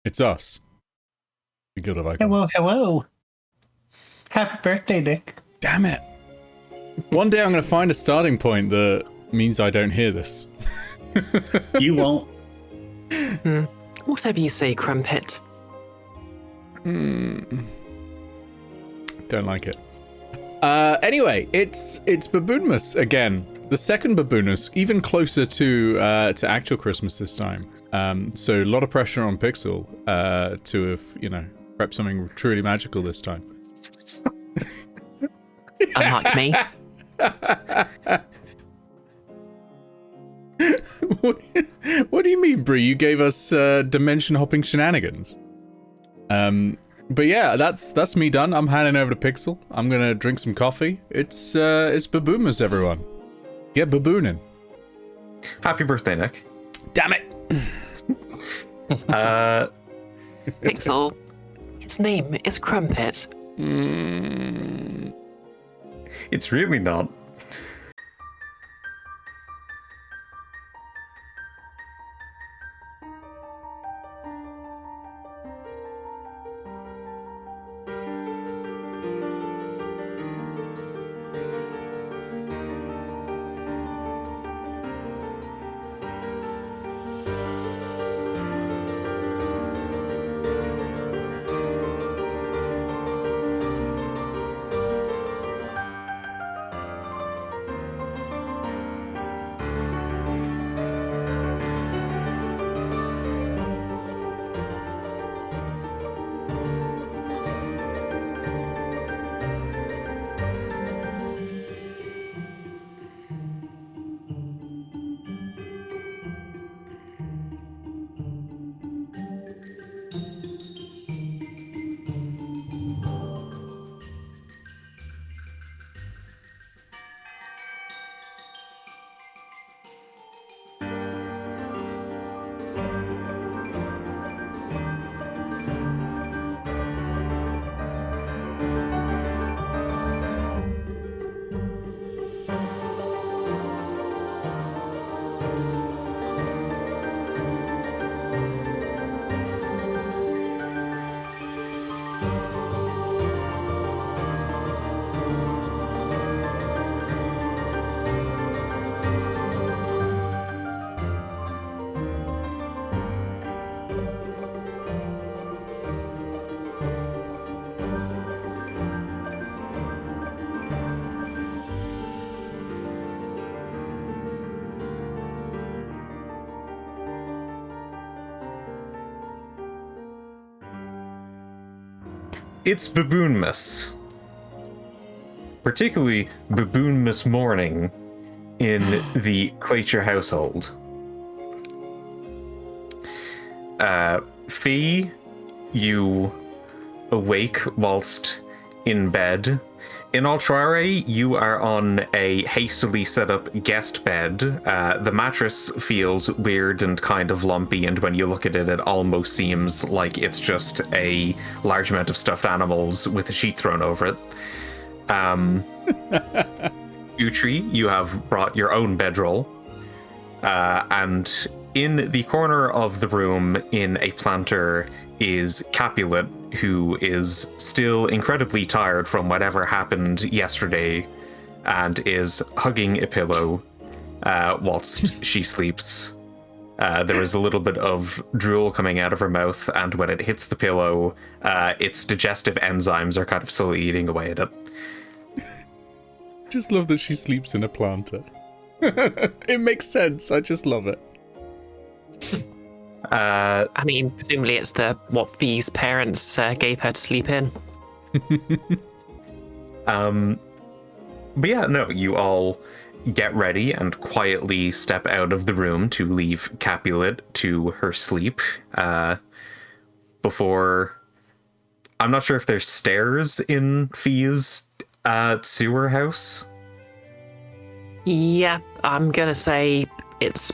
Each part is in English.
It's us. The Guild of Icons. Hello. Happy birthday, Nick. Damn it. One day I'm going to find a starting point that means I don't hear this. You won't. Whatever you say, Crumpet. Don't like it. Anyway, it's Baboonmas again. The second Baboonmas, even closer to actual Christmas this time. So a lot of pressure on Pixel to have, prep something truly magical this time. Unlike me. What do you mean, Bree? You gave us dimension hopping shenanigans. But yeah, that's me done. I'm handing over to Pixel. I'm gonna drink some coffee. It's Baboonmas, everyone. Get babooning. Happy birthday, Nick. Damn it. Pixel, its name is Crumpet. It's really not. It's Baboonmas. Particularly Baboonmas morning in the Clayture household. Fee, you awake whilst in bed. Inoltrare, you are on a hastily set up guest bed. The mattress feels weird and kind of lumpy, and when you look at it, it almost seems like it's just a large amount of stuffed animals with a sheet thrown over it. Utri, you have brought your own bedroll. And in the corner of the room, in a planter, is Capulet, who is still incredibly tired from whatever happened yesterday and is hugging a pillow whilst she sleeps. There is a little bit of drool coming out of her mouth, and when it hits the pillow, its digestive enzymes are kind of slowly eating away at it. Just love that she sleeps in a planter. It makes sense. I just love it. I mean, presumably it's what Fee's parents gave her to sleep in. But yeah, no, you all get ready and quietly step out of the room to leave Capulet to her sleep. Before, I'm not sure if there's stairs in Fee's sewer house. Yeah, I'm gonna say it's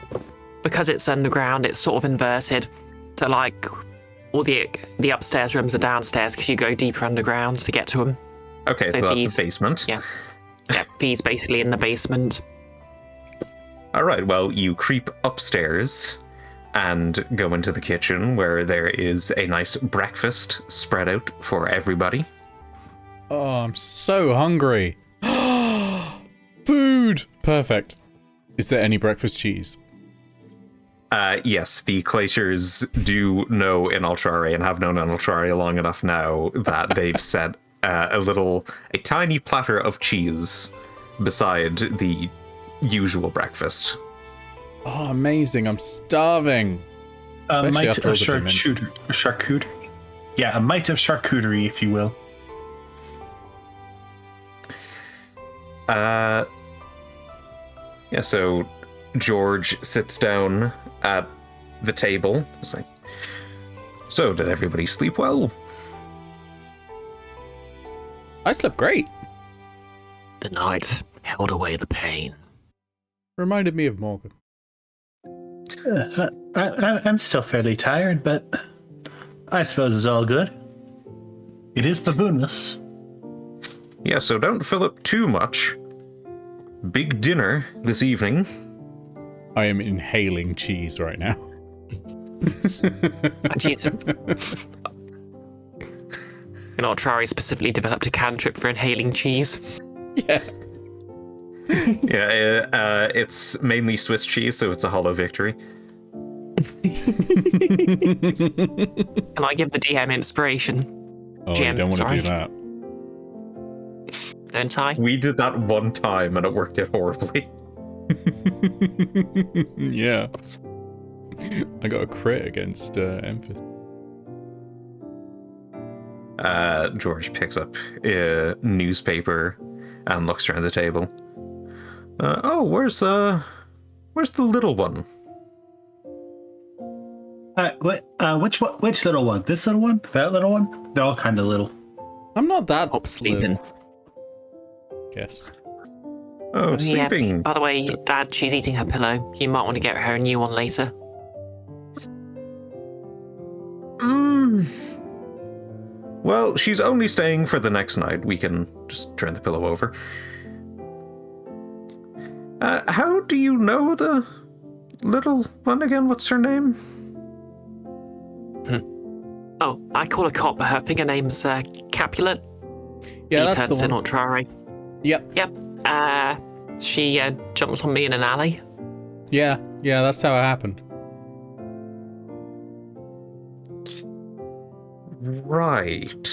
because it's underground. It's sort of inverted. So like, all the upstairs rooms are downstairs because you go deeper underground to get to them. Okay, so that's the basement. Yeah, Fee's basically in the basement. All right, well, you creep upstairs and go into the kitchen where there is a nice breakfast spread out for everybody. Oh, I'm so hungry. Food! Perfect. Is there any breakfast cheese? Yes, the Glaciers do know Inoltrare and have known Inoltrare long enough now that they've set a tiny platter of cheese beside the usual breakfast. Oh, amazing. I'm starving. A Especially mite after of all the piment. charcuterie. Yeah, a mite of charcuterie, if you will. Yeah, so George sits down at the table. It's like, so did everybody sleep well? I slept great. The night held away the pain. Reminded me of Morgan. I'm still fairly tired, but I suppose it's all good. It is Baboonmas. Yeah, so don't fill up too much. Big dinner this evening. I am inhaling cheese right now. Inoltrare specifically developed a cantrip for inhaling cheese. Yeah. Yeah, it's mainly Swiss cheese, so it's a hollow victory. Can I give the DM inspiration? Oh, GM, you don't want to sorry. do that. Don't I? We did that one time and it worked out horribly. Yeah. I got a crit against Emphas. George picks up a newspaper and looks around the table. Where's the little one? Which little one? This little one? That little one? They're all kind of little. I'm not that Stop sleeping. Guess. Oh, Yeah, sleeping. by the way, Dad, she's eating her pillow. You might want to get her a new one later. Well, she's only staying for the next night. We can just turn the pillow over. How do you know the little one again? What's her name? Oh, I call her Cop, but her finger name's Capulet. Yeah, He that's turns the one. Inoltrare. Yep. Yep. She jumps on me in an alley. Yeah, that's how it happened. Right.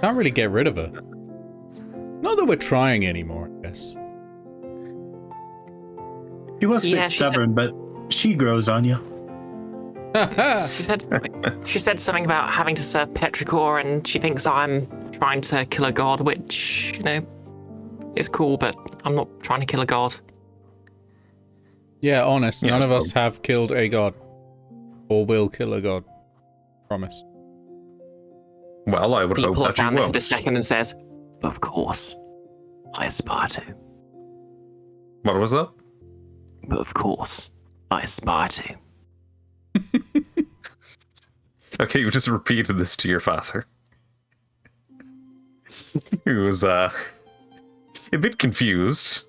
Can't really get rid of her. Not that we're trying anymore, I guess. She was a Yeah, bit she said- stubborn, but she grows on you. She said something about having to serve petrichor, and she thinks I'm trying to kill a god, which, you know, is cool, but I'm not trying to kill a god. Yeah, honest. Yeah, None of it's us have killed a god. Or will kill a god. Promise. Well, I would He hope pulls that you down the head won't. a second and says, "Of course, I aspire to. What was that? Of course, I aspire to." Okay, you just repeated this to your father. He was a bit confused.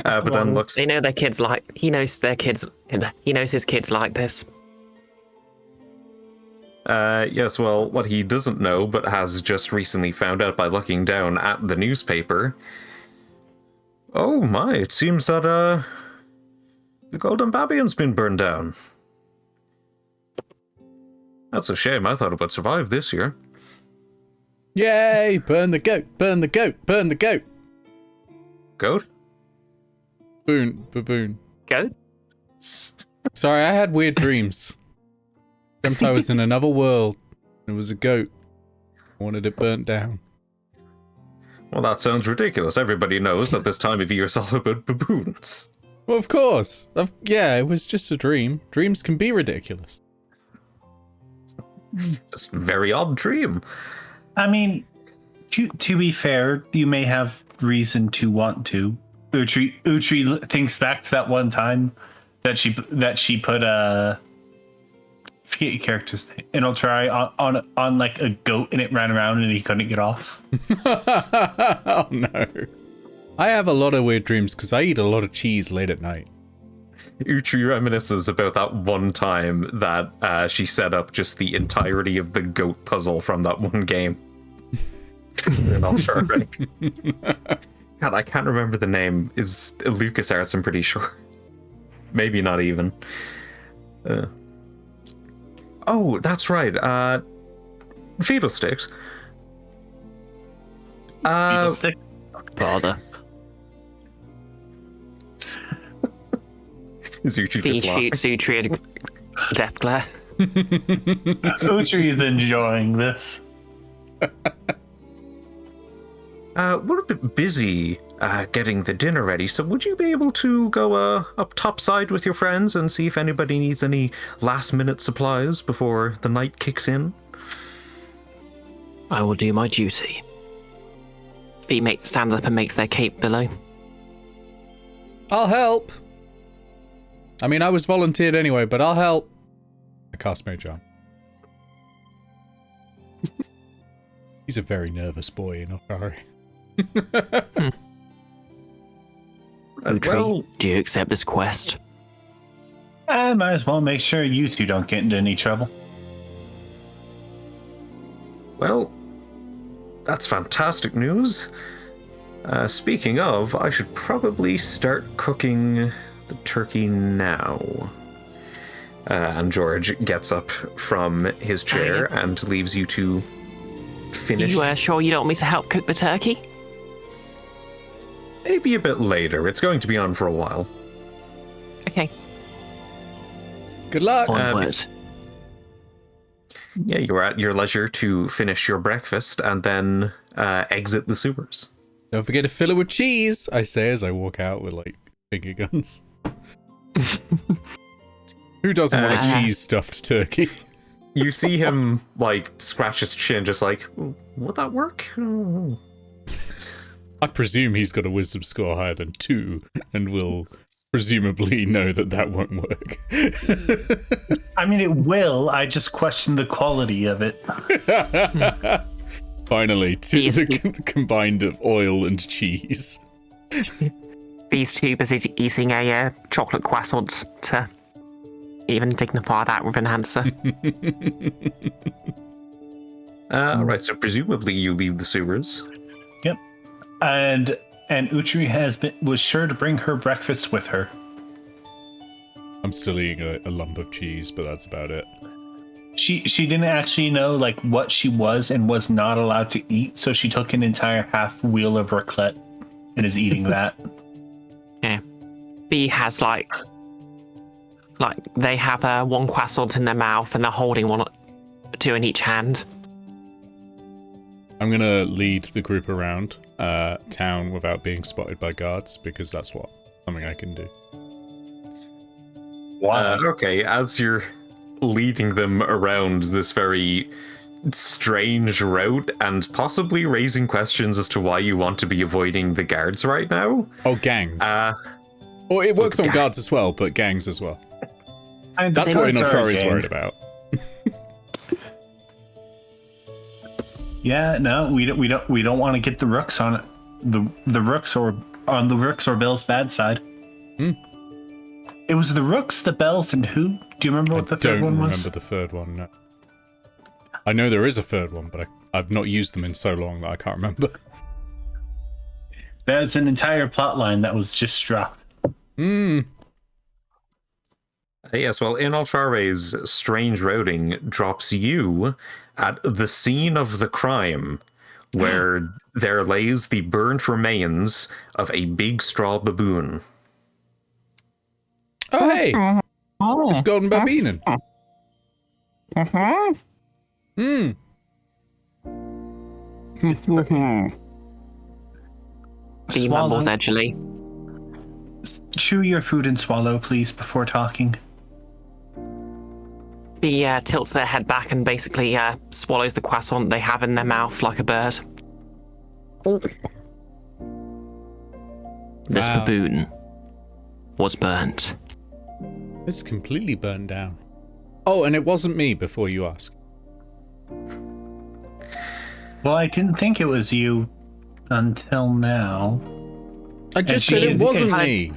But then looks. They know their kids like. He knows their kids. He knows his kids like this. Yes, well, what he doesn't know, but has just recently found out by looking down at the newspaper. Oh my, it seems that, the goldenbabienen's been burned down. That's a shame, I thought it would survive this year. Yay! Burn the goat! Burn the goat! Burn the goat! Goat? Baboon. Go. Sorry, I had weird dreams. Dreamt I was in another world. It was a goat. I wanted it burnt down. Well, that sounds ridiculous. Everybody knows that this time of year is all about baboons. Well, of course. Yeah, it was just a dream. Dreams can be ridiculous. Just a very odd dream. I mean, to be fair, you may have reason to want to. Utri thinks back to that one time that she put a forget your character's name. Inoltrare on like a goat, and it ran around and he couldn't get off. Oh no. I have a lot of weird dreams because I eat a lot of cheese late at night. Utri reminisces about that one time that she set up just the entirety of the goat puzzle from that one game. Inoltrare. God, I can't remember the name. Is LucasArts, I'm pretty sure. Maybe not even. Oh, that's right. Fiddlesticks. Fiddlesticks? Bother. Is Utri He just laughing? shoots Utri a death glare. Utri is enjoying this. We're a bit busy getting the dinner ready, so would you be able to go up topside with your friends and see if anybody needs any last-minute supplies before the night kicks in? I will do my duty. Feet stands up and makes their cape below. I'll help. I mean, I was volunteered anyway, but I'll help. I cast Mage Arm. He's a very nervous boy, Inoltrare. Utri, do you accept this quest? I might as well make sure you two don't get into any trouble. Well, that's fantastic news. Speaking of, I should probably start cooking the turkey now. And George gets up from his chair and leaves you to finish. You sure you don't want me to help cook the turkey? Maybe a bit later. It's going to be on for a while. Okay. Good luck. Onward. Yeah, you're at your leisure to finish your breakfast and then exit the sewers. Don't forget to fill it with cheese, I say as I walk out with, like, finger guns. Who doesn't want a cheese-stuffed turkey? You see him, like, scratch his chin, just like, would that work? I presume he's got a wisdom score higher than 2, and will presumably know that that won't work. I mean, it will. I just question the quality of it. Finally, the combined of oil and cheese. These two busy eating a chocolate croissant to even dignify that with an answer. Alright, so presumably you leave the sewers. Yep. And Utri was sure to bring her breakfast with her. I'm still eating a lump of cheese, but that's about it. She didn't actually know like what she was and was not allowed to eat, so she took an entire half wheel of raclette and is eating that. Yeah. B has like they have one croissant in their mouth and they're holding two in each hand. I'm gonna lead the group around town without being spotted by guards, because that's something I can do. Wow. Okay, as you're leading them around this very strange route and possibly raising questions as to why you want to be avoiding the guards right now. Oh, gangs. Or it works on guards as well, but gangs as well. That's what Inoltrare is worried about. Yeah, no, we don't want to get the rooks on it. The rooks or on the rooks or Bell's bad side. Hmm. It was the rooks, the bells, and who? Do you remember what the third one was? I don't remember the third one, no. I know there is a third one, but I've not used them in so long that I can't remember. There's an entire plot line that was just dropped. Hmm. Yes, well, Inoltrare's strange routing drops you at the scene of the crime, where there lays the burnt remains of a big straw baboon. Oh, hey! It's goldenbabienen. Hmm. B mumbles edgily. Chew your food and swallow, please, before talking. B tilts their head back and basically swallows the croissant they have in their mouth like a bird. This baboon was burnt. It's completely burnt down. Oh, and it wasn't me, before you ask. Well, I didn't think it was you until now. I just said it wasn't me.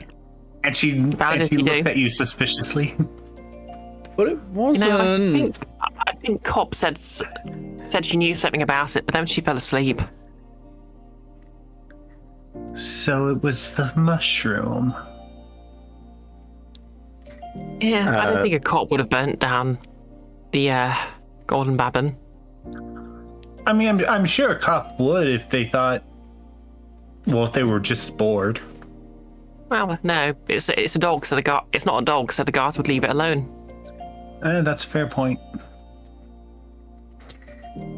And she Valid if you looked do. at you suspiciously. But it wasn't. I think Cop said she knew something about it, but then she fell asleep. So it was the mushroom. Yeah, I don't think a cop would have burnt down the golden baboon. I mean, I'm sure a cop would if they thought, well, if they were just bored. Well, no, it's a dog, so it's not a dog, so the guards would leave it alone. That's a fair point.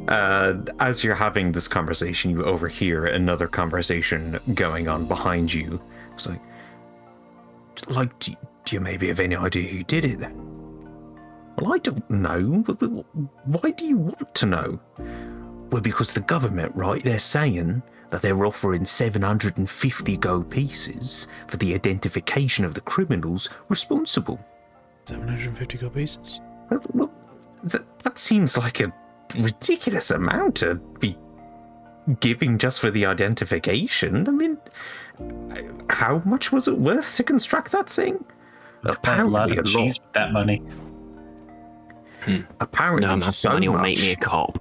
As you're having this conversation, you overhear another conversation going on behind you. It's like, do you maybe have any idea who did it then? Well, I don't know. Why do you want to know? Well, because the government, right, they're saying that they're offering 750 gold pieces for the identification of the criminals responsible. 750 gold pieces? Well, that seems like a ridiculous amount to be giving just for the identification. I mean, how much was it worth to construct that thing? A lot of cheese with that money. Apparently, No, that's so money will much make me a cop.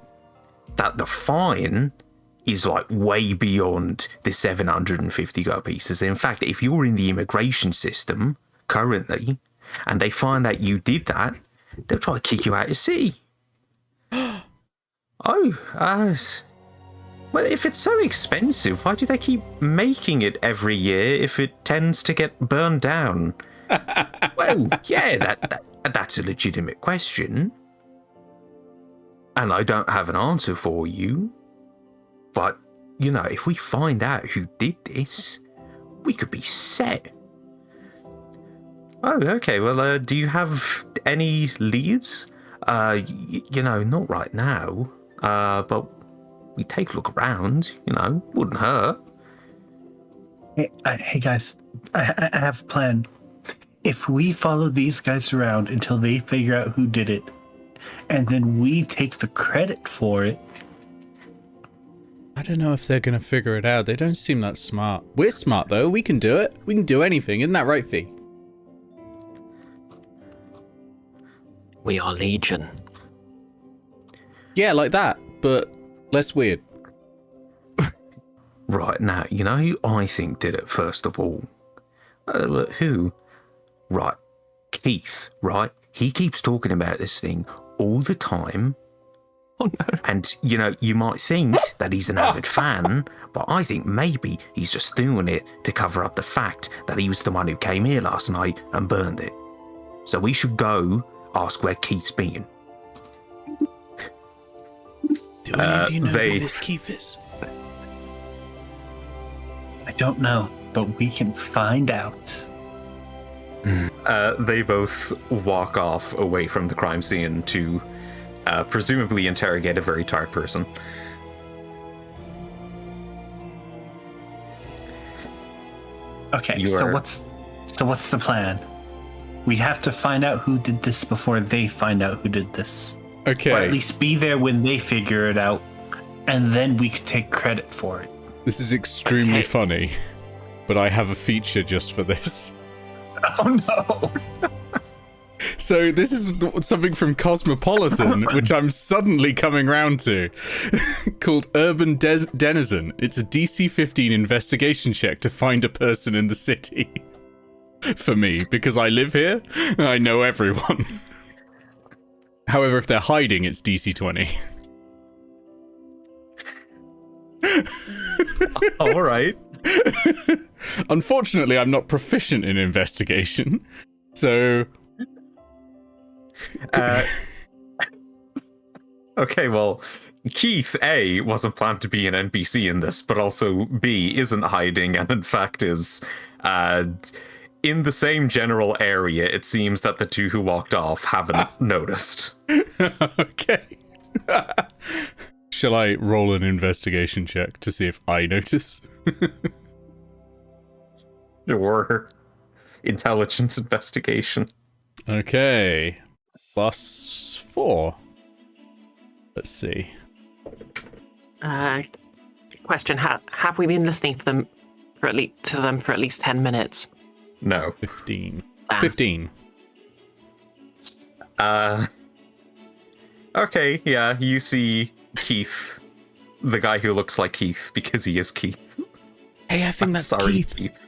that the fine is like way beyond the 750 gold pieces. In fact, if you're in the immigration system currently and they find that you did that, they'll try to kick you out of sea. Well, if it's so expensive, why do they keep making it every year if it tends to get burned down? Well, yeah, that's a legitimate question. And I don't have an answer for you. But, you know, if we find out who did this, we could be set. Oh, okay. Well, do you have any leads? You know, not right now. But we take a look around, you know, wouldn't hurt. Hey guys, I have a plan. If we follow these guys around until they figure out who did it, and then we take the credit for it. I don't know if they're going to figure it out. They don't seem that smart. We're smart, though. We can do it. We can do anything. Isn't that right, Fee? We are Legion. Yeah, like that, but less weird. Right, now, you know who I think did it first of all? Who? Right, Keith, right? He keeps talking about this thing all the time. Oh no. And, you know, you might think that he's an avid fan, but I think maybe he's just doing it to cover up the fact that he was the one who came here last night and burned it. So we should go ask where Keith's been. Do any of you know who this Keith is? I don't know, but we can find out. They both walk off away from the crime scene to presumably interrogate a very tired person. Okay, so what's the plan? We have to find out who did this before they find out who did this. Okay. Or at least be there when they figure it out, and then we could take credit for it. This is extremely funny, but I have a feature just for this. Oh no! So this is something from Cosmopolitan, which I'm suddenly coming round to, called Urban Denizen. It's a DC 15 investigation check to find a person in the city. For me, because I live here, I know everyone. However, if they're hiding, it's DC 20. All right. Unfortunately, I'm not proficient in investigation, so... Okay, well, Keith, A, wasn't planned to be an NPC in this, but also B, isn't hiding, and in fact is... in the same general area, it seems that the two who walked off haven't noticed. Okay. Shall I roll an investigation check to see if I notice? Or intelligence investigation. Okay. +4. Let's see. Question: have we been listening to them for at least 10 minutes? No. 15. Ah. 15. Okay, yeah, you see Keith, the guy who looks like Keith, because he is Keith. Hey, I think that's Sorry, Keith.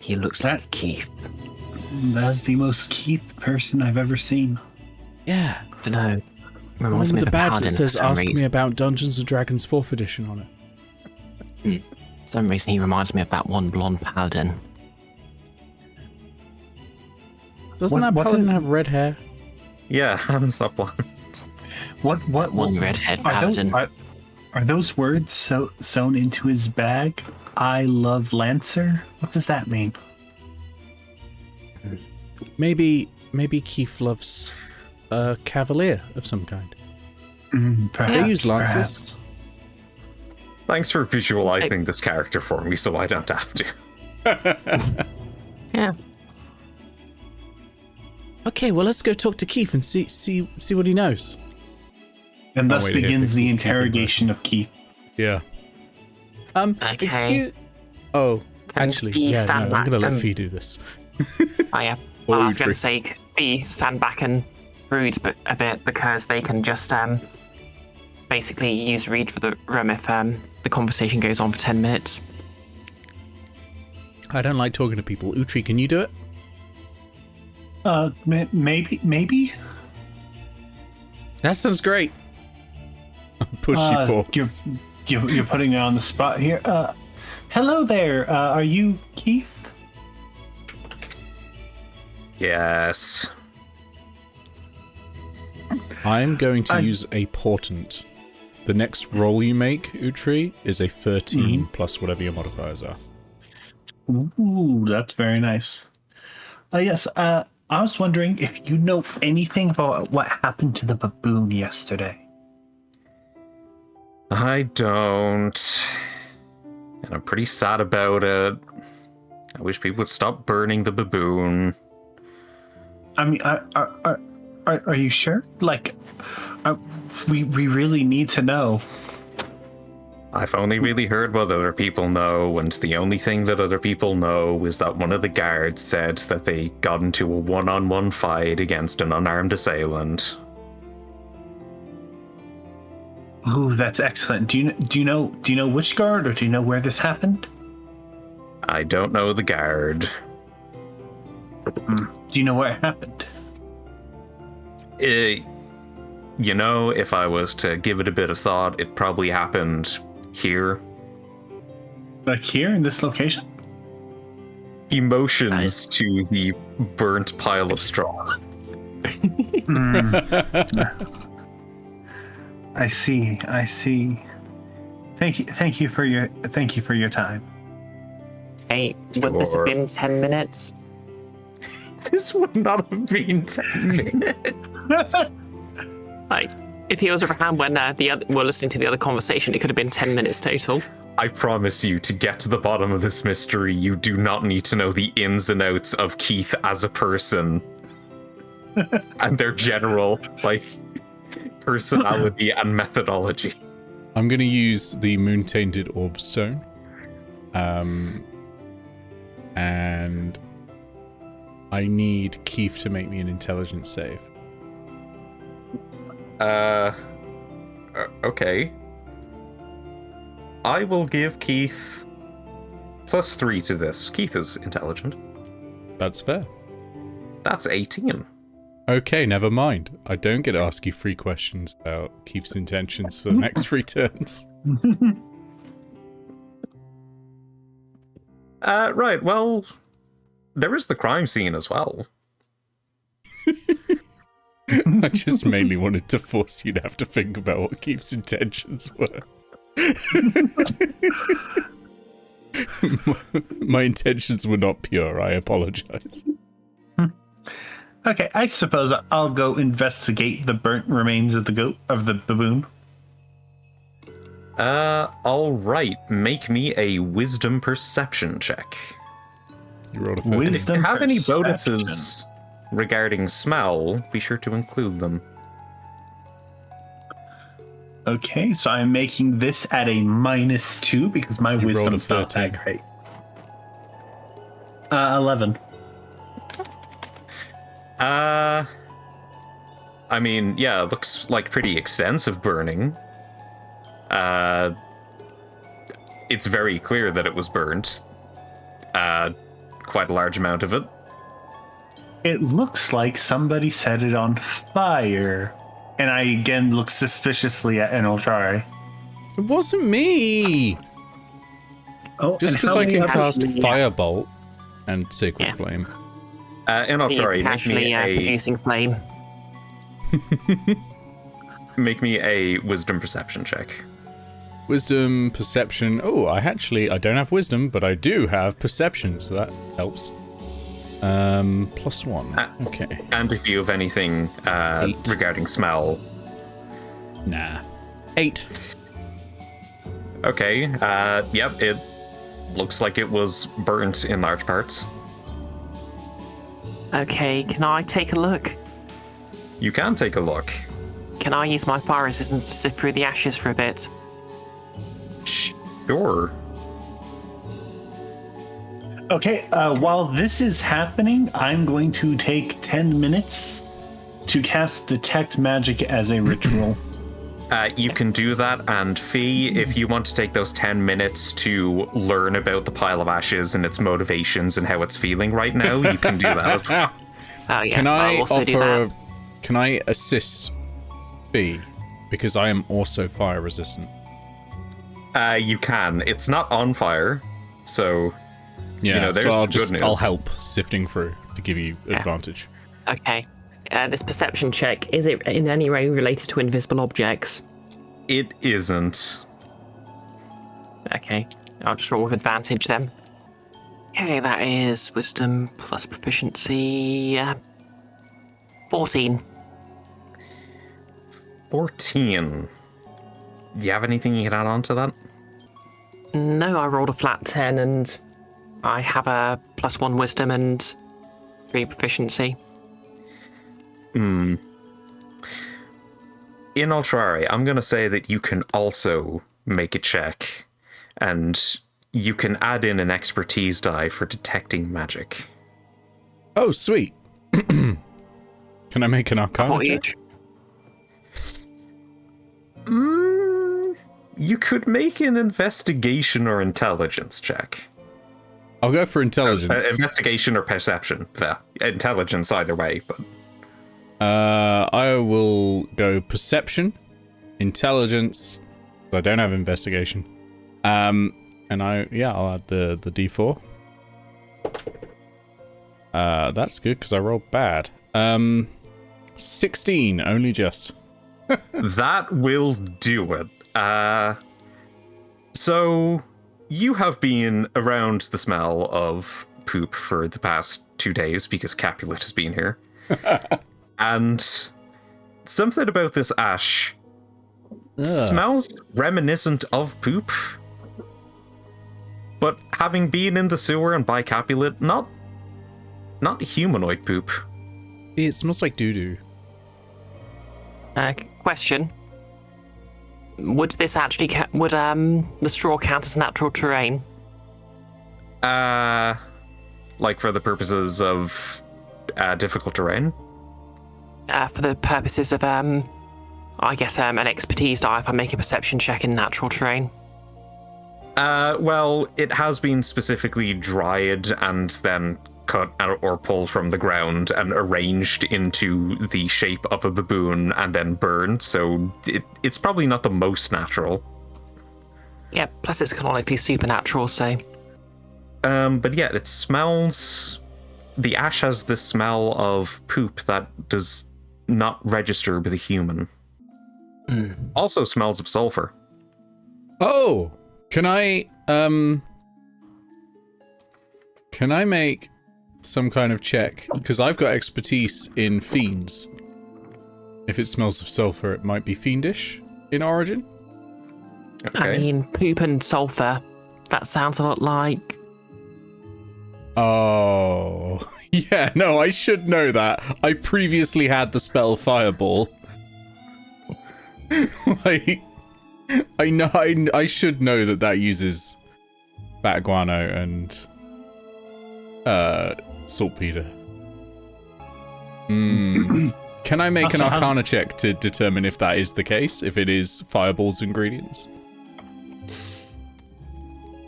He looks like Keith. That's the most Keith person I've ever seen. Yeah. Don't know. One Reminds with me the of a badge paladin that for says some "Ask me reason. about Dungeons and Dragons 4th edition" on it. For some reason, he reminds me of that one blonde paladin. Doesn't that what paladin did- have red hair? Yeah, Haven's not blind. One redhead paladin. Are those words sewn into his bag? I love Lancer? What does that mean? Maybe Keith loves a cavalier of some kind. Perhaps, They use lances. perhaps. Thanks for visualizing this character for me, so I don't have to. Yeah. Okay, well, let's go talk to Keith and see what he knows. And Oh, thus wait, here, begins this the is Keith in interrogation of Keith. Yeah. Okay. Excuse. Oh, Can actually, we yeah. No, stand I'm back gonna let and- Fee do this. Oh, yeah. Or Well, I was going Utri. to say, be stand back and brood a bit because they can just basically use read for the room if the conversation goes on for 10 minutes. I don't like talking to people. Utri, can you do it? Maybe. That sounds great. Push you forward. You're putting me on the spot here. Hello there. Are you Keith? Yes. I'm going to use a portent. The next roll you make, Utri, is a 13 plus whatever your modifiers are. Ooh, that's very nice. Yes. I was wondering if you know anything about what happened to the baboon yesterday. I don't. And I'm pretty sad about it. I wish people would stop burning the baboon. I mean, are you sure? Like, we really need to know. I've only really heard what other people know, and the only thing that other people know is that one of the guards said that they got into a one-on-one fight against an unarmed assailant. Ooh, that's excellent. Do you know which guard, or do you know where this happened? I don't know the guard. Do you know where it happened? You know, if I was to give it a bit of thought, it probably happened here. Like here in this location? Emotions to the burnt pile of straw. I see. Thank you for your time. Hey, would this have Sure. been 10 minutes? This would not have been 10 minutes. Like, if he was around when we're listening to the other conversation, it could have been 10 minutes total. I promise you, to get to the bottom of this mystery, you do not need to know the ins and outs of Keith as a person and their general, personality and methodology. I'm going to use the Moon-Tainted Orb Stone. And I need Keith to make me an intelligence save. Okay. I will give Keith +3 to this. Keith is intelligent. That's fair. That's 18. Okay, never mind. I don't get to ask you 3 questions about Keith's intentions for the next 3 turns. Right, well, there is the crime scene as well. I just mainly wanted to force you to have to think about what Keith's intentions were. My intentions were not pure, I apologize. Okay, I suppose I'll go investigate the burnt remains of the baboon. Alright, make me a wisdom perception check. You rolled a 13. Wisdom If you have any perception. bonuses regarding smell, be sure to include them. Okay, so I'm making this at a -2 because my rolled a wisdom's not 13. that great. 11. I mean, yeah, it looks like pretty extensive burning. It's very clear that it was burnt. Quite a large amount of it. It looks like somebody set it on fire. And I again look suspiciously at Inoltrare. It wasn't me. Oh, Just and because how I many can others- cast Firebolt and Sacred Yeah. Flame. Inoltrare, He's actually producing flame. make me a wisdom perception check. Wisdom, perception. Oh, I don't have wisdom, but I do have perception, so that helps. +1. Okay. And if you have anything 8. regarding smell. Nah. 8. Okay, yep, it looks like it was burnt in large parts. Okay, can I take a look? You can take a look. Can I use my fire resistance to sift through the ashes for a bit? Sure. Okay, while this is happening, I'm going to take 10 minutes to cast Detect Magic as a ritual. You can do that, and Fee, if you want to take those 10 minutes to learn about the pile of ashes and its motivations and how it's feeling right now, you can do that as well. Oh yeah, Can I I'll also do that. Can I assist B? Because I am also fire resistant. You can. It's not on fire, so Yeah, you know, there's so good news. I'll help sifting through to give you advantage. Okay. This perception check, is it in any way related to invisible objects? It isn't. Okay. I'll just roll with advantage then. Okay, that is wisdom plus proficiency. 14. 14. Do you have anything you can add on to that? No, I rolled a flat 10 and I have a +1 wisdom and 3 proficiency. Inoltrare, I'm going to say that you can also make a check, and you can add in an expertise die for detecting magic. Oh, sweet. Can I make an Arcana check? You could make an investigation or intelligence check. I'll go for intelligence. Investigation or perception. Yeah, intelligence either way, but... I will go perception, intelligence. I don't have investigation. And I'll add the D4. That's good because I rolled bad. 16, only just. That will do it. So you have been around the smell of poop for the past 2 days because Capulet has been here. And something about this ash smells reminiscent of poop. But having been in the sewer and by Capulet, not humanoid poop. It smells like doo-doo. Question. Would this actually would the straw count as natural terrain? Like for the purposes of difficult terrain? For the purposes of I guess an expertise die if I make a perception check in natural terrain. Well, it has been specifically dried and then cut or pulled from the ground and arranged into the shape of a baboon and then burned, so it's probably not the most natural. Yeah, plus it's canonically supernatural, so... But yeah, it smells... The ash has this smell of poop that does not register with a human. Also smells of sulfur. Oh! Can I make some kind of check? Because I've got expertise in fiends. If it smells of sulfur, it might be fiendish in origin. Okay. I mean, poop and sulfur, that sounds a lot like... Oh... Yeah, no, I should know that. I previously had the spell Fireball. Like... I should know that uses bat guano and saltpeter. Can I make an Arcana check to determine if that is the case? If it is Fireball's ingredients?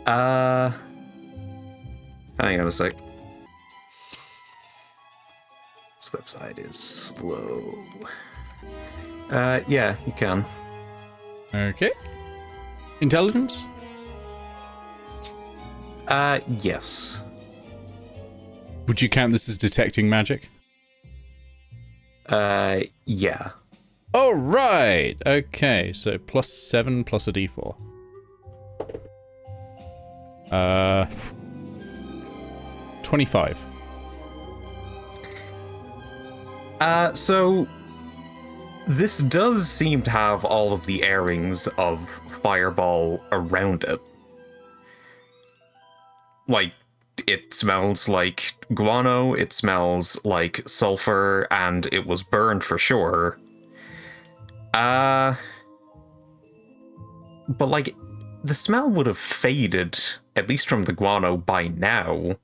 Hang on a sec. This website is slow. Yeah, you can. Okay. Intelligence? Yes. Would you count this as detecting magic? Yeah. All right. Okay, so +7 plus a d4. 25. So this does seem to have all of the airings of Fireball around it. Like, it smells like guano, it smells like sulfur, and it was burned for sure. But like, the smell would have faded, at least from the guano, by now,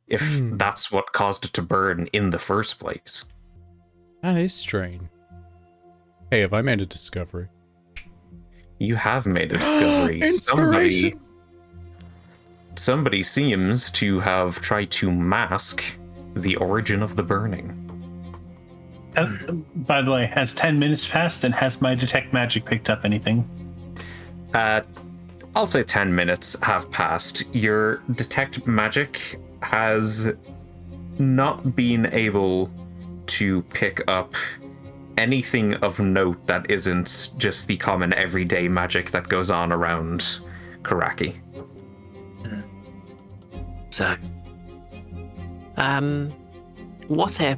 if that's what caused it to burn in the first place. That is strange. Hey, have I made a discovery? You have made a discovery. Inspiration! Somebody seems to have tried to mask the origin of the burning. By the way, has 10 minutes passed and has my detect magic picked up anything? I'll say 10 minutes have passed. Your detect magic has not been able to pick up anything of note that isn't just the common everyday magic that goes on around Korakii. So, what if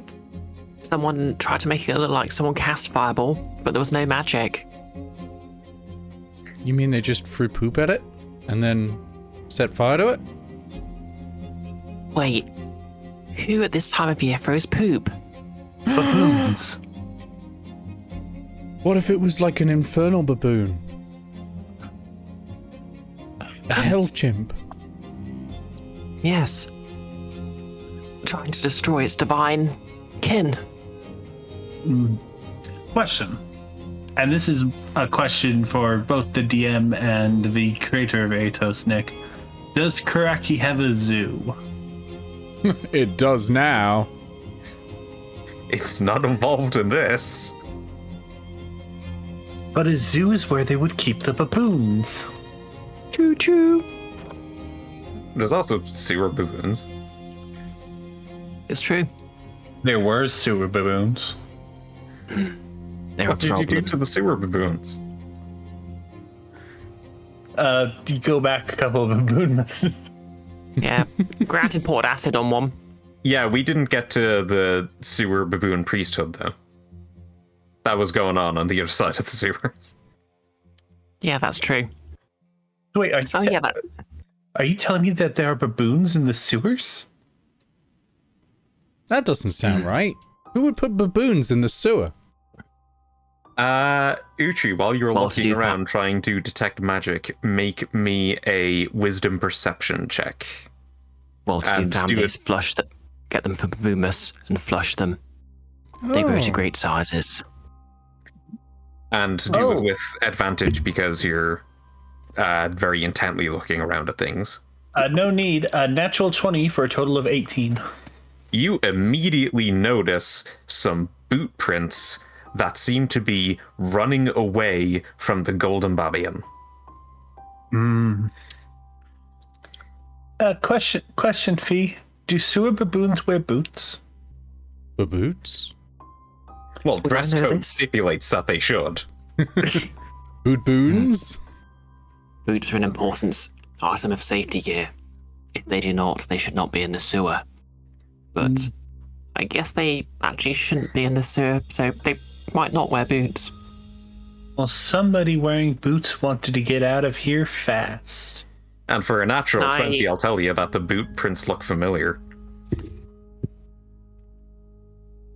someone tried to make it look like someone cast Fireball, but there was no magic? You mean they just threw poop at it and then set fire to it? Wait, who at this time of year throws poop? Baboons. What if it was like an infernal baboon? A hell chimp. Yes. Trying to destroy its divine kin. Question. And this is a question for both the DM and the creator of Aetos, Nick. Does Korakii have a zoo? It does now. It's not involved in this. But a zoo is where they would keep the baboons. Choo choo. There's also sewer baboons. It's true. There were sewer baboons. They're What did you do to the sewer baboons? You go back a couple of baboonmas. Yeah. Granted poured acid on one. Yeah, we didn't get to the sewer baboon priesthood, though. That was going on the other side of the sewers. Yeah, that's true. Wait, Are you telling me that there are baboons in the sewers? That doesn't sound right. Who would put baboons in the sewer? Utri, while you're looking around trying to detect magic, make me a wisdom perception check. Well-to-do families get them for Baboonmas and flush them. They grow to great sizes. And do it with advantage because you're very intently looking around at things. No need. A natural 20 for a total of 18. You immediately notice some boot prints that seem to be running away from the goldenbabienen. Question, Fee. Do sewer baboons wear boots? Baboots? Well, dress code stipulates that they should. Boot-boons? Boots are an important item of safety gear. If they do not, they should not be in the sewer. But I guess they actually shouldn't be in the sewer, so they might not wear boots. Well, somebody wearing boots wanted to get out of here fast. And for a natural 20, I'll tell you that the boot prints look familiar.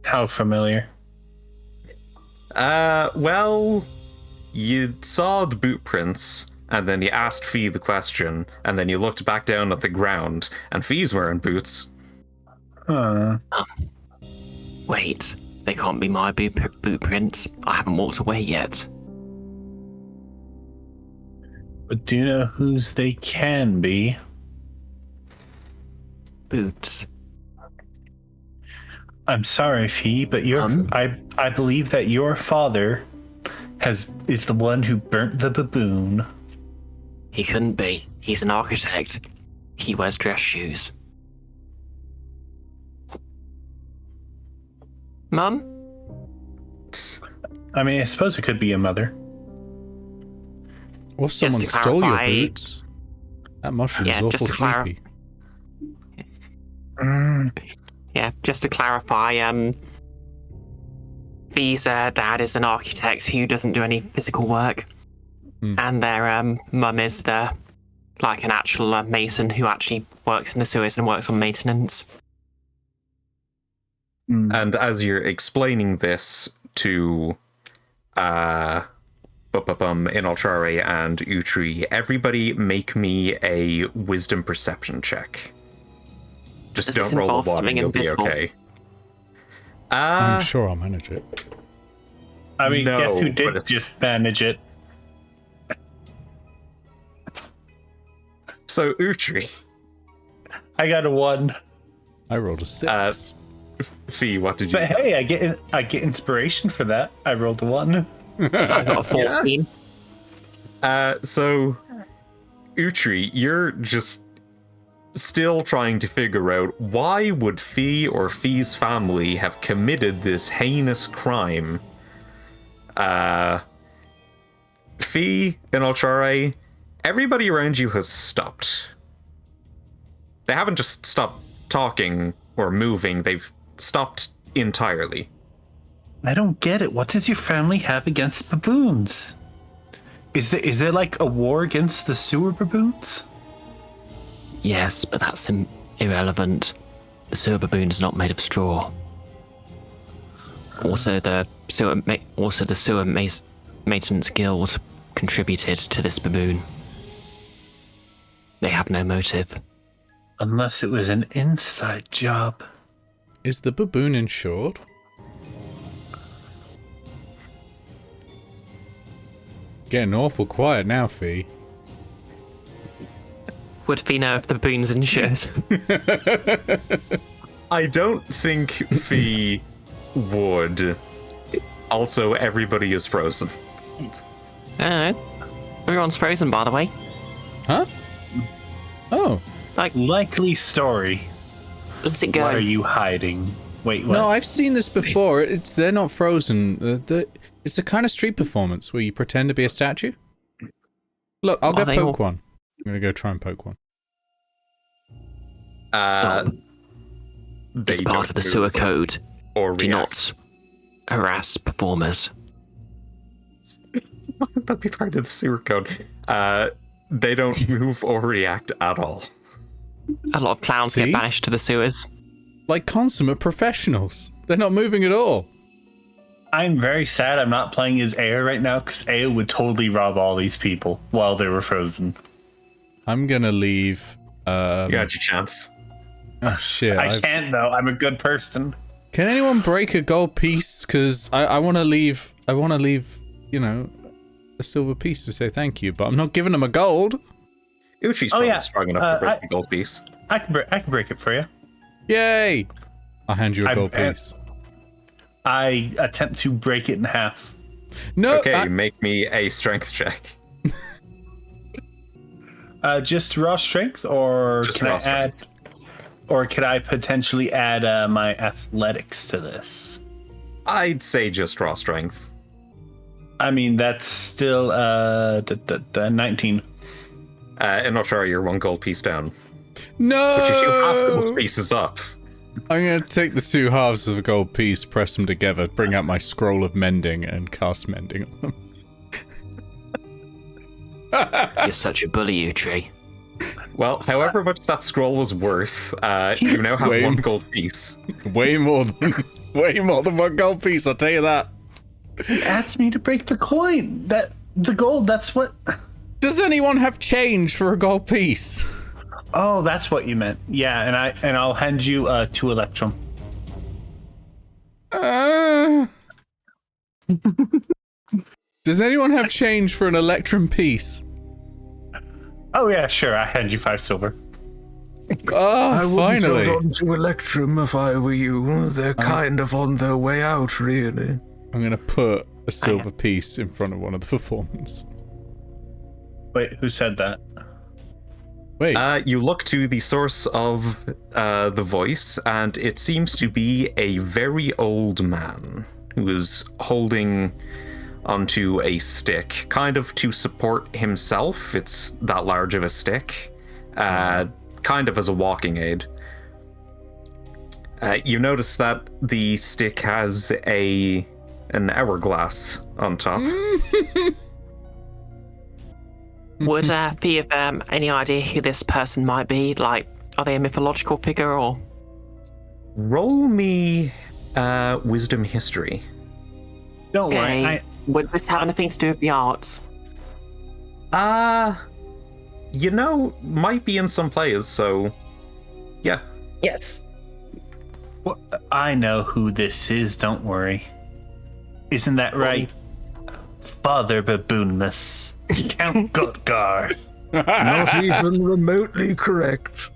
How familiar? Well, you saw the boot prints, and then you asked Fee the question, and then you looked back down at the ground, and Fee's wearing boots. Huh. Wait, they can't be my boot prints. I haven't walked away yet. But do you know whose they can be? Boots. I'm sorry, Fee, but I believe that your father is the one who burnt the baboon. He couldn't be. He's an architect. He wears dress shoes. Mum? I mean, I suppose it could be a mother. Or someone to stole your clarify- boots. That mushroom is Yeah, just awful to clar- sleepy. Yeah, just to clarify, Fee's dad is an architect who doesn't do any physical work. And their mum is an actual mason who actually works in the sewers and works on maintenance. And as you're explaining this to Inoltrare and Utri, everybody make me a wisdom perception check. Just Does this don't roll a involve one something and you'll be invisible? okay. I'm sure I'll manage it. I mean, No, guess who but did it's- just manage it? So Utri, I got a 1. I rolled a 6. Fee, what did you But get? hey, I get inspiration for that. I rolled a 1. I got a 14. So Utri, you're just still trying to figure out why would Fee or Fee's family have committed this heinous crime. Fee, Inoltrare, everybody around you has stopped. They haven't just stopped talking or moving, they've stopped entirely. I don't get it. What does your family have against baboons? Is there like a war against the sewer baboons? Yes, but that's irrelevant. The sewer baboon is not made of straw. Also, the sewer maintenance guild contributed to this baboon. They have no motive. Unless it was an inside job. Is the baboon insured? Getting awful quiet now, Fee. Would Fee know if the baboon's insured? I don't think Fee would. Also, everybody is frozen. Everyone's frozen, by the way. Huh? Oh. Likely story. Let's it go. What are you hiding? Wait, what? No, I've seen this before. They're not frozen. It's a kind of street performance where you pretend to be a statue. Look, I'll go poke one. I'm gonna go try and poke one. It's part of the sewer code. Or Do not harass performers. That'd be part of the sewer code. They don't move or react at all. A lot of clowns See? get banished to the sewers. Like consummate professionals. They're not moving at all. I'm very sad I'm not playing as Aya right now because Aya would totally rob all these people while they were frozen. I'm gonna leave. You got your chance. Oh shit! I can't though. I'm a good person. Can anyone break a gold piece? Because I want to leave. I want to leave. You know, a silver piece to say thank you, but I'm not giving them a gold. Uchi's probably strong enough to break the gold piece. I can break it for you. Yay! I'll hand you a gold piece. I attempt to break it in half. No. Okay, make me a strength check. Just raw strength, or Just can raw I strength. add? Or could I potentially add my athletics to this? I'd say just raw strength. I mean, that's still 19. Inoltrare, you're one gold piece down. No. But your two half gold pieces up. I'm gonna take the 2 halves of a gold piece, press them together, bring out my scroll of mending, and cast mending on them. You're such a bully, Utri. Well, however much that scroll was worth, you now have Wait. one gold piece. way more than 1 gold piece. I'll tell you that. He asked me to break the coin. The gold. That's what. Does anyone have change for a gold piece? Oh, that's what you meant. Yeah, and I'll hand you 2 electrum. Does anyone have change for an electrum piece? Oh yeah, sure. I hand you 5 silver. Oh, I wouldn't finally. hold on to Electrum if I were you. They're kind of on their way out, really. I'm going to put a silver piece in front of one of the performers. Wait, who said that? Wait. You look to the source of the voice, and it seems to be a very old man who is holding onto a stick, kind of to support himself. It's that large of a stick, kind of as a walking aid. You notice that the stick has an hourglass on top. Would Fee have any idea who this person might be? Like, are they a mythological figure or? Roll me wisdom history. Don't worry. Would this have anything to do with the arts? Might be in some players, so yeah. Yes. Well, I know who this is. Don't worry. Isn't that right, Father Baboonmas? Count Gotgar. Not even remotely correct.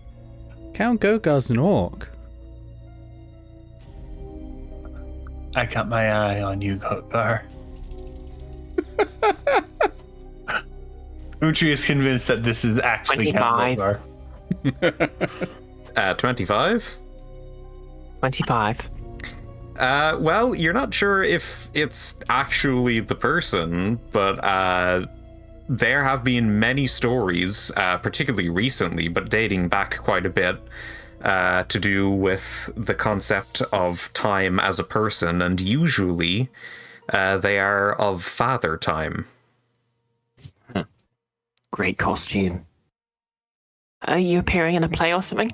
Count Gogar's an orc. I got my eye on you, Gotgar. Utri is convinced that this is actually Count 25. Gotgar. 25. 25. Well, you're not sure if it's actually the person, but there have been many stories, particularly recently, but dating back quite a bit, to do with the concept of time as a person, and usually they are of father time. Great costume. Are you appearing in a play or something?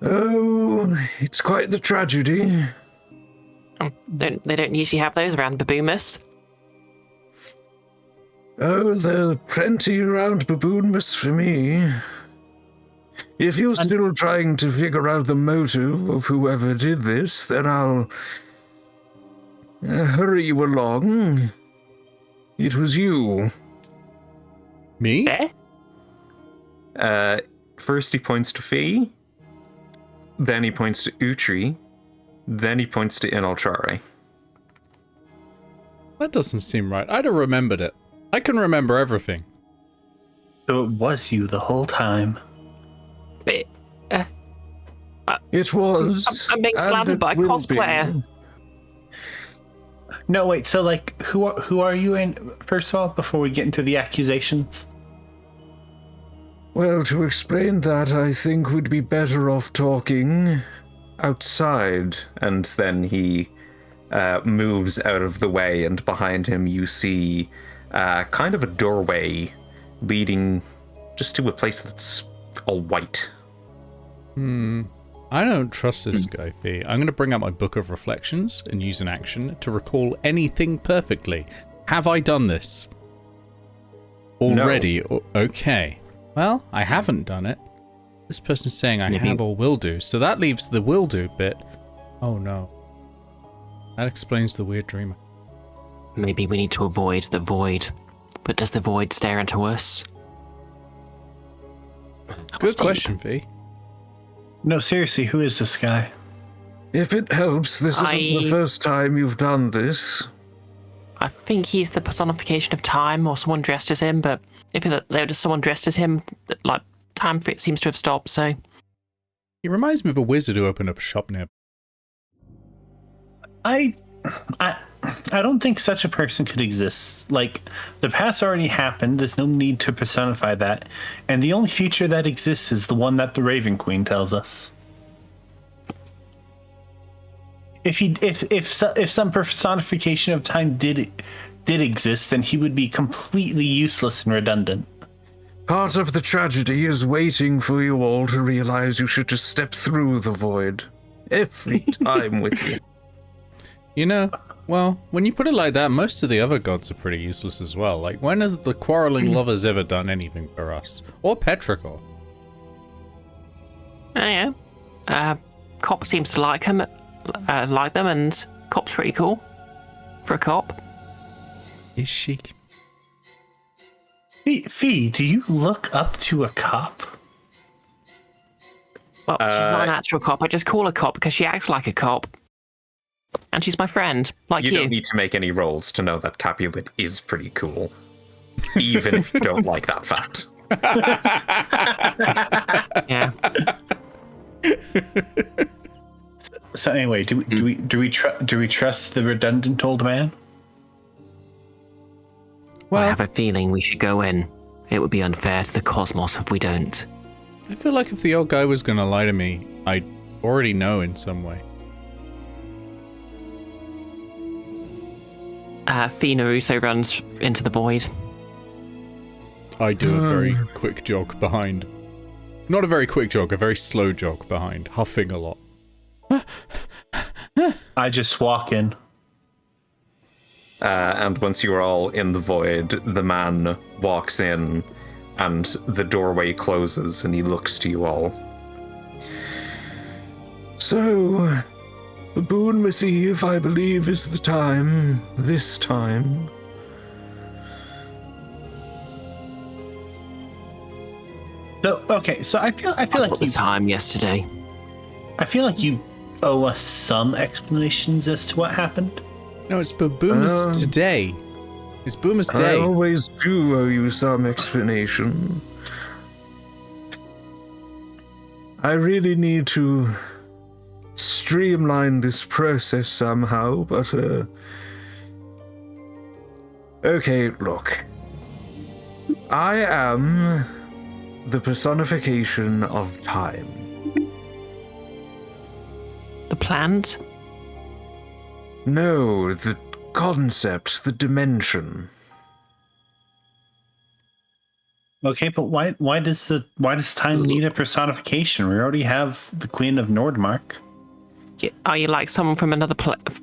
Oh, it's quite the tragedy. They don't usually have those around Baboonmas. Oh, there are plenty around Baboonmas for me. If you're still trying to figure out the motive of whoever did this, then I'll hurry you along. It was you. Me? First he points to Fee, then he points to Utri, then he points to Inoltrare. That doesn't seem right. I'd have remembered it. I can remember everything. So it was you the whole time. But, It was. I'm being and slandered it by a will cosplayer. be. No, wait. So, like, who are you in? First of all, before we get into the accusations. Well, to explain that, I think we'd be better off talking outside. And then he moves out of the way, and behind him you see kind of a doorway leading just to a place that's all white. I don't trust this guy, Fee. I'm going to bring out my book of reflections and use an action to recall anything perfectly. Have I done this already? No. Okay. Well, I haven't done it. This person's saying I have or will do, so that leaves the will do bit. Oh no. That explains the weird dream. Maybe we need to avoid the void. But does the void stare into us? Good question, Fee. No, seriously, who is this guy? If it helps, this isn't the first time you've done this. I think he's the personification of time, or someone dressed as him, but if there was someone dressed as him, like, time for it seems to have stopped, so... He reminds me of a wizard who opened up a shop near. I don't think such a person could exist. Like, the past already happened. There's no need to personify that. And the only future that exists is the one that the Raven Queen tells us. If some personification of time did exist, then he would be completely useless and redundant. Part of the tragedy is waiting for you all to realize you should just step through the void. Every time with you. You know, Well, when you put it like that, most of the other gods are pretty useless as well. Like, when has the quarreling lovers ever done anything for us? Or Petrichor? Oh, yeah. Cop seems to like them, and Cop's pretty cool for a cop. Is she? Fee, do you look up to a cop? Well, she's not an actual cop. I just call her cop because she acts like a cop. And she's my friend, like you. You don't need to make any rolls to know that Capulet is pretty cool. Even if you don't like that fact. Yeah. So anyway, do we trust the redundant old man? Well, I have a feeling we should go in. It would be unfair to the cosmos if we don't. I feel like if the old guy was gonna lie to me, I'd already know in some way. Fee Naruso runs into the void. I do a very quick jog behind. Not a very quick jog, a very slow jog behind, huffing a lot. I just walk in. And once you are all in the void, the man walks in and the doorway closes and he looks to you all. So, Baboonmas Eve, I believe, is the time. This time. No, okay. So I feel like the time yesterday. I feel like you owe us some explanations as to what happened. No, it's Baboonmas today. It's Baboonmas Day. I always do owe you some explanation. I really need to streamline this process somehow, but okay, look. I am the personification of time. The plans? No, the concept, the dimension. Okay, but why does time need a personification? We already have the Queen of Nordmark. Are you like someone from another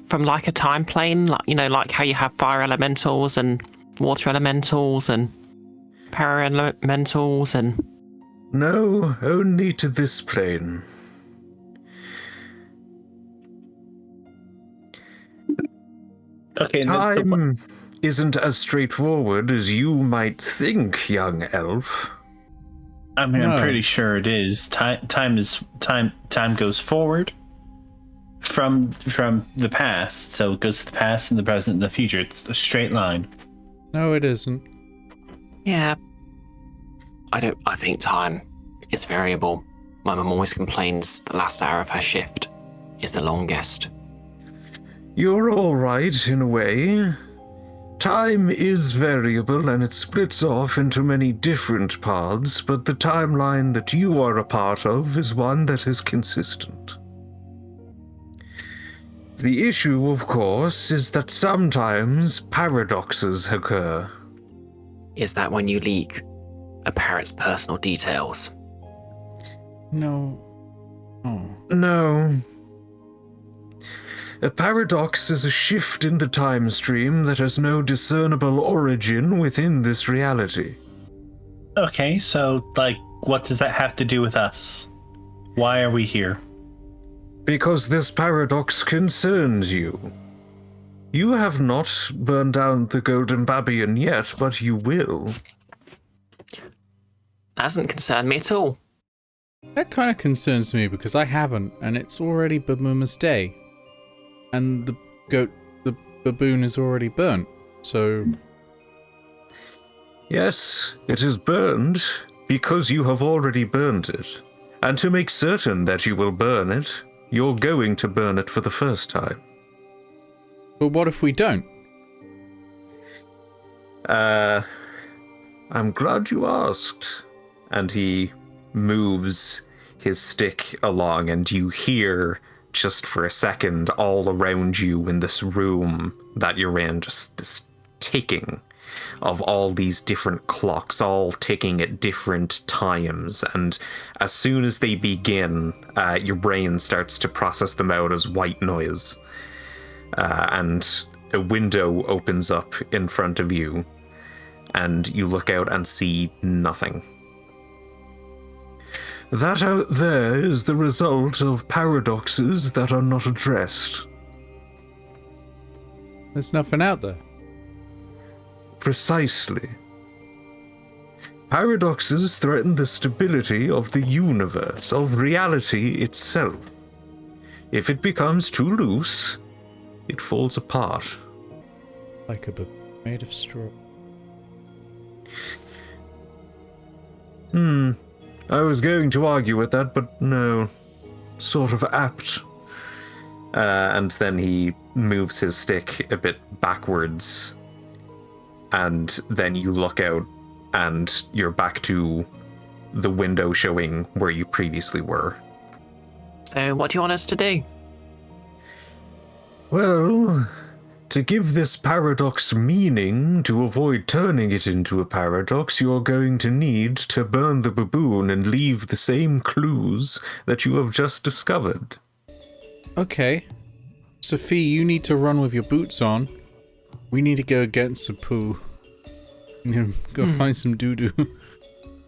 from like a time plane? Like, you know, like how you have fire elementals and water elementals and power elementals and... No, only to this plane. Okay, time isn't as straightforward as you might think, young elf. I mean, I'm pretty sure it is. Time goes forward from the past, so it goes to the past and the present and the future. It's a straight line. No, it isn't. Yeah. I think time is variable. My mum always complains the last hour of her shift is the longest. You're all right, in a way. Time is variable and it splits off into many different paths, but the timeline that you are a part of is one that is consistent. The issue, of course, is that sometimes paradoxes occur. Is that when you leak a parrot's personal details? No. Oh. No. A paradox is a shift in the time stream that has no discernible origin within this reality. Okay, so, like, what does that have to do with us? Why are we here? Because this paradox concerns you. You have not burned down the goldenbabienen yet, but you will. Hasn't concerned me at all. That kind of concerns me because I haven't, and it's already Baboonmas Day. And the baboon is already burnt, so... Yes, it is burned, because you have already burned it. And to make certain that you will burn it, you're going to burn it for the first time. But what if we don't? I'm glad you asked. And he moves his stick along, and you hear, just for a second, all around you in this room that you're in, just this ticking of all these different clocks, all ticking at different times. And as soon as they begin, your brain starts to process them out as white noise. And a window opens up in front of you, and you look out and see nothing. That out there is the result of paradoxes that are not addressed. There's nothing out there. Precisely. Paradoxes threaten the stability of the universe, of reality itself. If it becomes too loose, it falls apart. Like a baboon made of straw. I was going to argue with that, but no. Sort of apt. And then he moves his stick a bit backwards, and then you look out, and you're back to the window showing where you previously were. So, what do you want us to do? Well, to give this paradox meaning, to avoid turning it into a paradox, you're going to need to burn the baboon and leave the same clues that you have just discovered. Okay. Sophie, you need to run with your boots on. We need to go get some poo. You know, go find some doo-doo.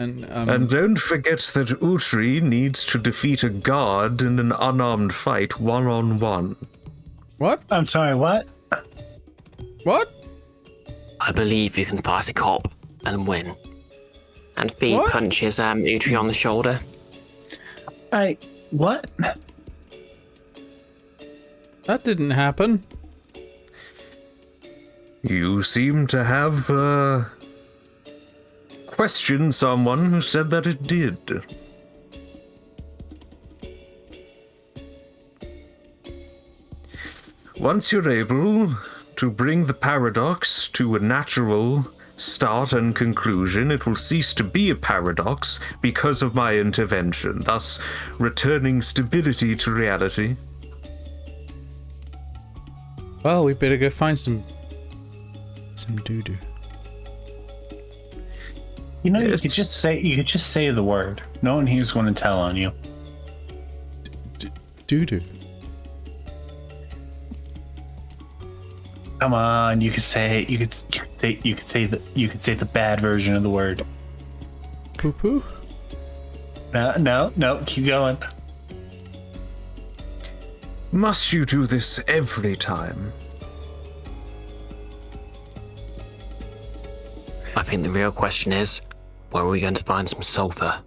And don't forget that Utri needs to defeat a guard in an unarmed fight, one-on-one. What? I'm sorry, what? What? I believe you can fight a cop and win. And Fee What? punches Utri on the shoulder. What? That didn't happen. You seem to have, questioned someone who said that it did. Once you're able to bring the paradox to a natural start and conclusion, it will cease to be a paradox because of my intervention, thus returning stability to reality. Well, we better go find some doo-doo. You know, It's- you could just say the word. No one here's going to tell on you. Doo-doo. Come on, you could say the bad version of the word. Poo-poo? No, keep going. Must you do this every time? I think the real question is, where are we going to find some sulfur?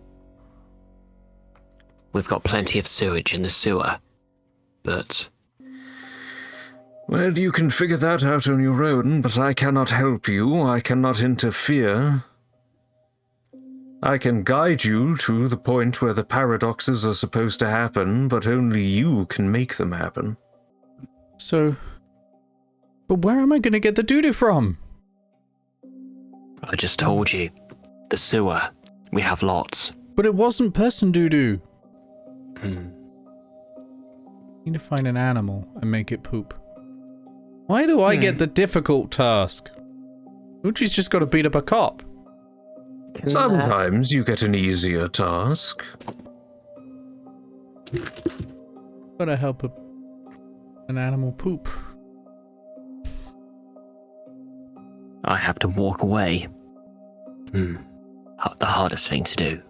We've got plenty of sewage in the sewer, but Well, you can figure that out on your own, but I cannot help you. I cannot interfere. I can guide you to the point where the paradoxes are supposed to happen, but only you can make them happen. So... But where am I going to get the doo-doo from? I just told you, the sewer. We have lots. But it wasn't person doo-doo. Hmm. Need to find an animal and make it poop. Why do I get the difficult task? Uchi's just got to beat up a cop. Sometimes you get an easier task. Gotta help an animal poop. I have to walk away. The hardest thing to do.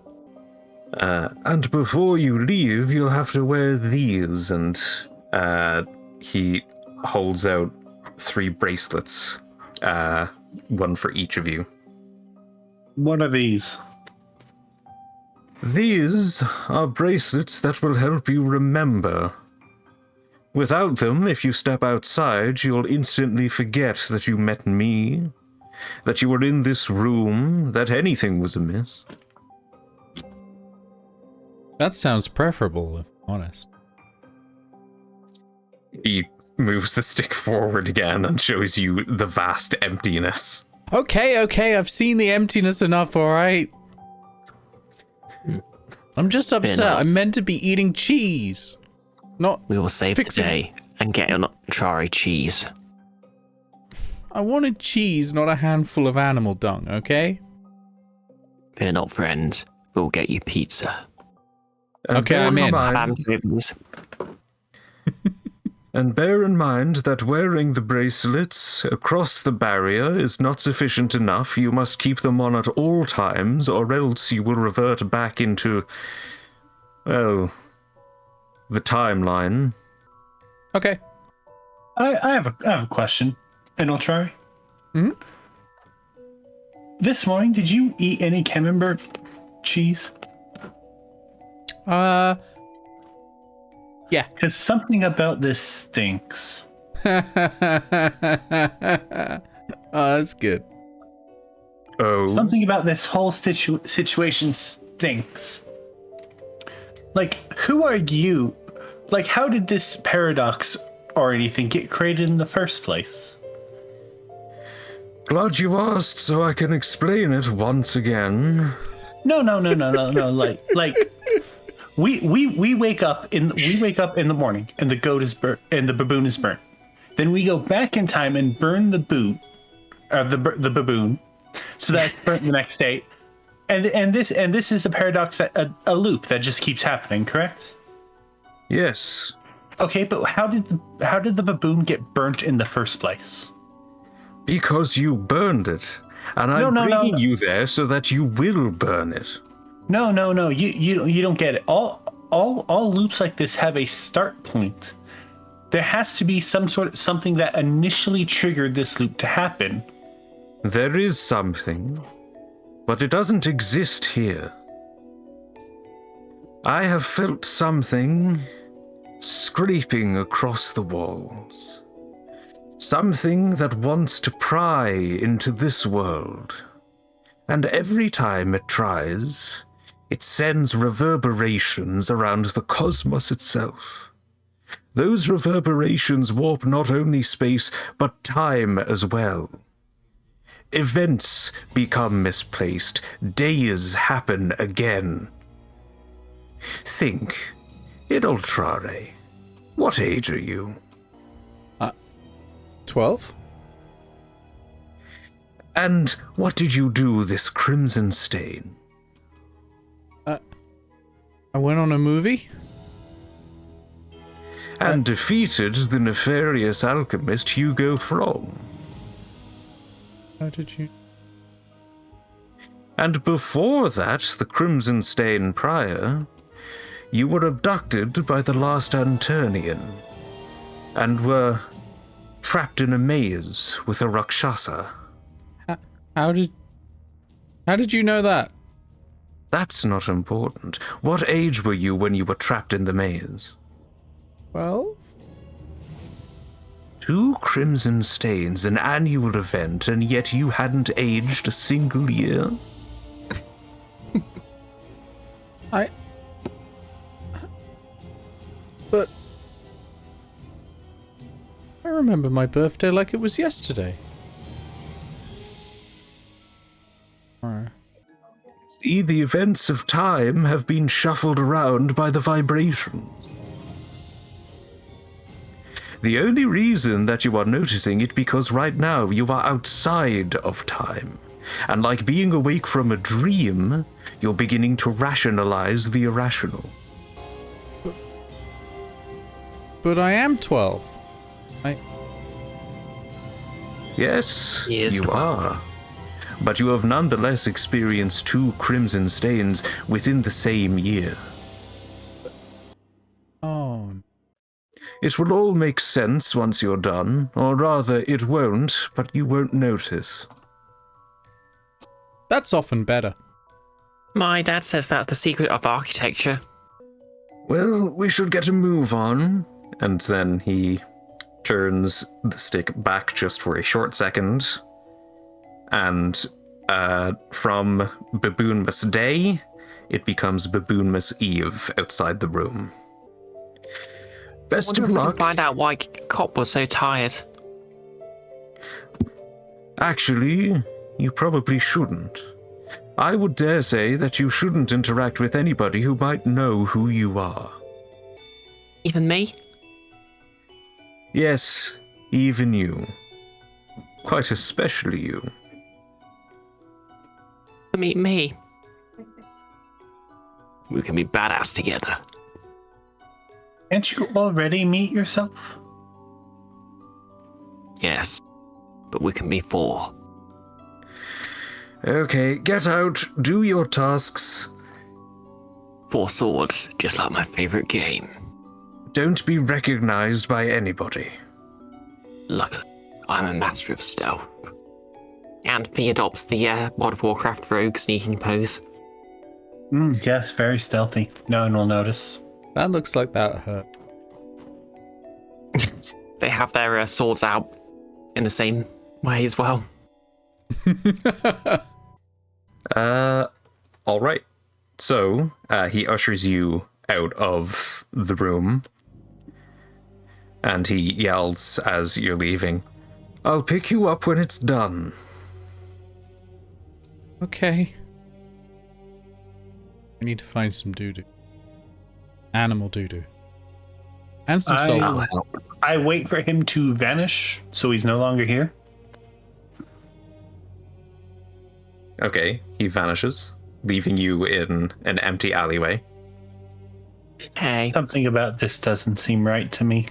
And before you leave, you'll have to wear these, and He holds out 3 bracelets, one for each of you. What are these? these are bracelets that will help you remember. Without them, if you step outside, you'll instantly forget that you met me, that you were in this room, that anything was amiss. That sounds preferable, if I'm honest. He moves the stick forward again and shows you the vast emptiness. Okay, I've seen the emptiness enough, alright? I'm just upset. enough. I'm meant to be eating cheese. Not We will save fixing- the day and get an Inoltrare cheese. I wanted cheese, not a handful of animal dung, okay? Fear not, friend. We'll get you pizza. Okay, I'm in. bear And ribbons. And bear in mind that wearing the bracelets across the barrier is not sufficient enough. You must keep them on at all times, or else you will revert back into, well, the timeline. Okay. I have a question, Inoltrare. Hmm? This morning, did you eat any camembert cheese? Yeah. Because something about this stinks. Oh, that's good. Oh. Something about this whole situation stinks. Like, who are you? Like, how did this paradox or anything get created in the first place? Glad you asked, so I can explain it once again. No. Like, we wake up in the morning, and the goat is burnt, and the baboon is burnt. Then we go back in time and burn the baboon, so that's burnt the next day. And this is a paradox, a loop that just keeps happening. Correct? Yes. Okay, but how did the baboon get burnt in the first place? Because you burned it. And I'm bringing you there so that you will burn it. No. You don't get it. All loops like this have a start point. There has to be something that initially triggered this loop to happen. There is something, but it doesn't exist here. I have felt something scraping across the walls. Something that wants to pry into this world. And every time it tries, it sends reverberations around the cosmos itself. Those reverberations warp not only space, but time as well. Events become misplaced. Days happen again. Think, Inoltrare, what age are you? 12? And what did you do this Crimson Stain? I went on a movie? And defeated the nefarious alchemist Hugo From. How did you... And before that, the Crimson Stain prior, you were abducted by the last Anturnian, and were trapped in a maze with a Rakshasa. How did you know that? That's not important. What age were you when you were trapped in the maze? 12? 2 Crimson Stains, an annual event, and yet you hadn't aged a single year? But... I remember my birthday like it was yesterday. Alright. See, the events of time have been shuffled around by the vibrations. The only reason that you are noticing it because right now you are outside of time. And like being awake from a dream, you're beginning to rationalize the irrational. But I am 12. Yes, He is you 12. are. But you have nonetheless experienced 2 Crimson Stains within the same year. Oh. It will all make sense once you're done, or rather, it won't, but you won't notice. That's often better. My dad says that's the secret of architecture. Well, we should get a move on. And then he turns the stick back just for a short second. And from Baboonmas Day, it becomes Baboonmas Eve outside the room. Best of We can luck. find out why Cop was so tired. Actually, you probably shouldn't. I would dare say that you shouldn't interact with anybody who might know who you are. Even me? Yes, even you. Quite especially you. Meet me. We can be badass together. Can't you already meet yourself? Yes, but we can be 4. Okay, get out, do your tasks. 4 swords, just like my favorite game. Don't be recognized by anybody. Luckily, I'm a master of stealth. And he adopts the World of Warcraft rogue sneaking pose. Yes, very stealthy. No one will notice. That looks like that hurt. They have their swords out in the same way as well. All right. So he ushers you out of the room, and he yells as you're leaving, I'll pick you up when it's done. Okay. I need to find some doo-doo. Animal doo-doo. And some salt. I wait for him to vanish, so he's no longer here. Okay, he vanishes, leaving you in an empty alleyway. Hey, Something about this doesn't seem right to me.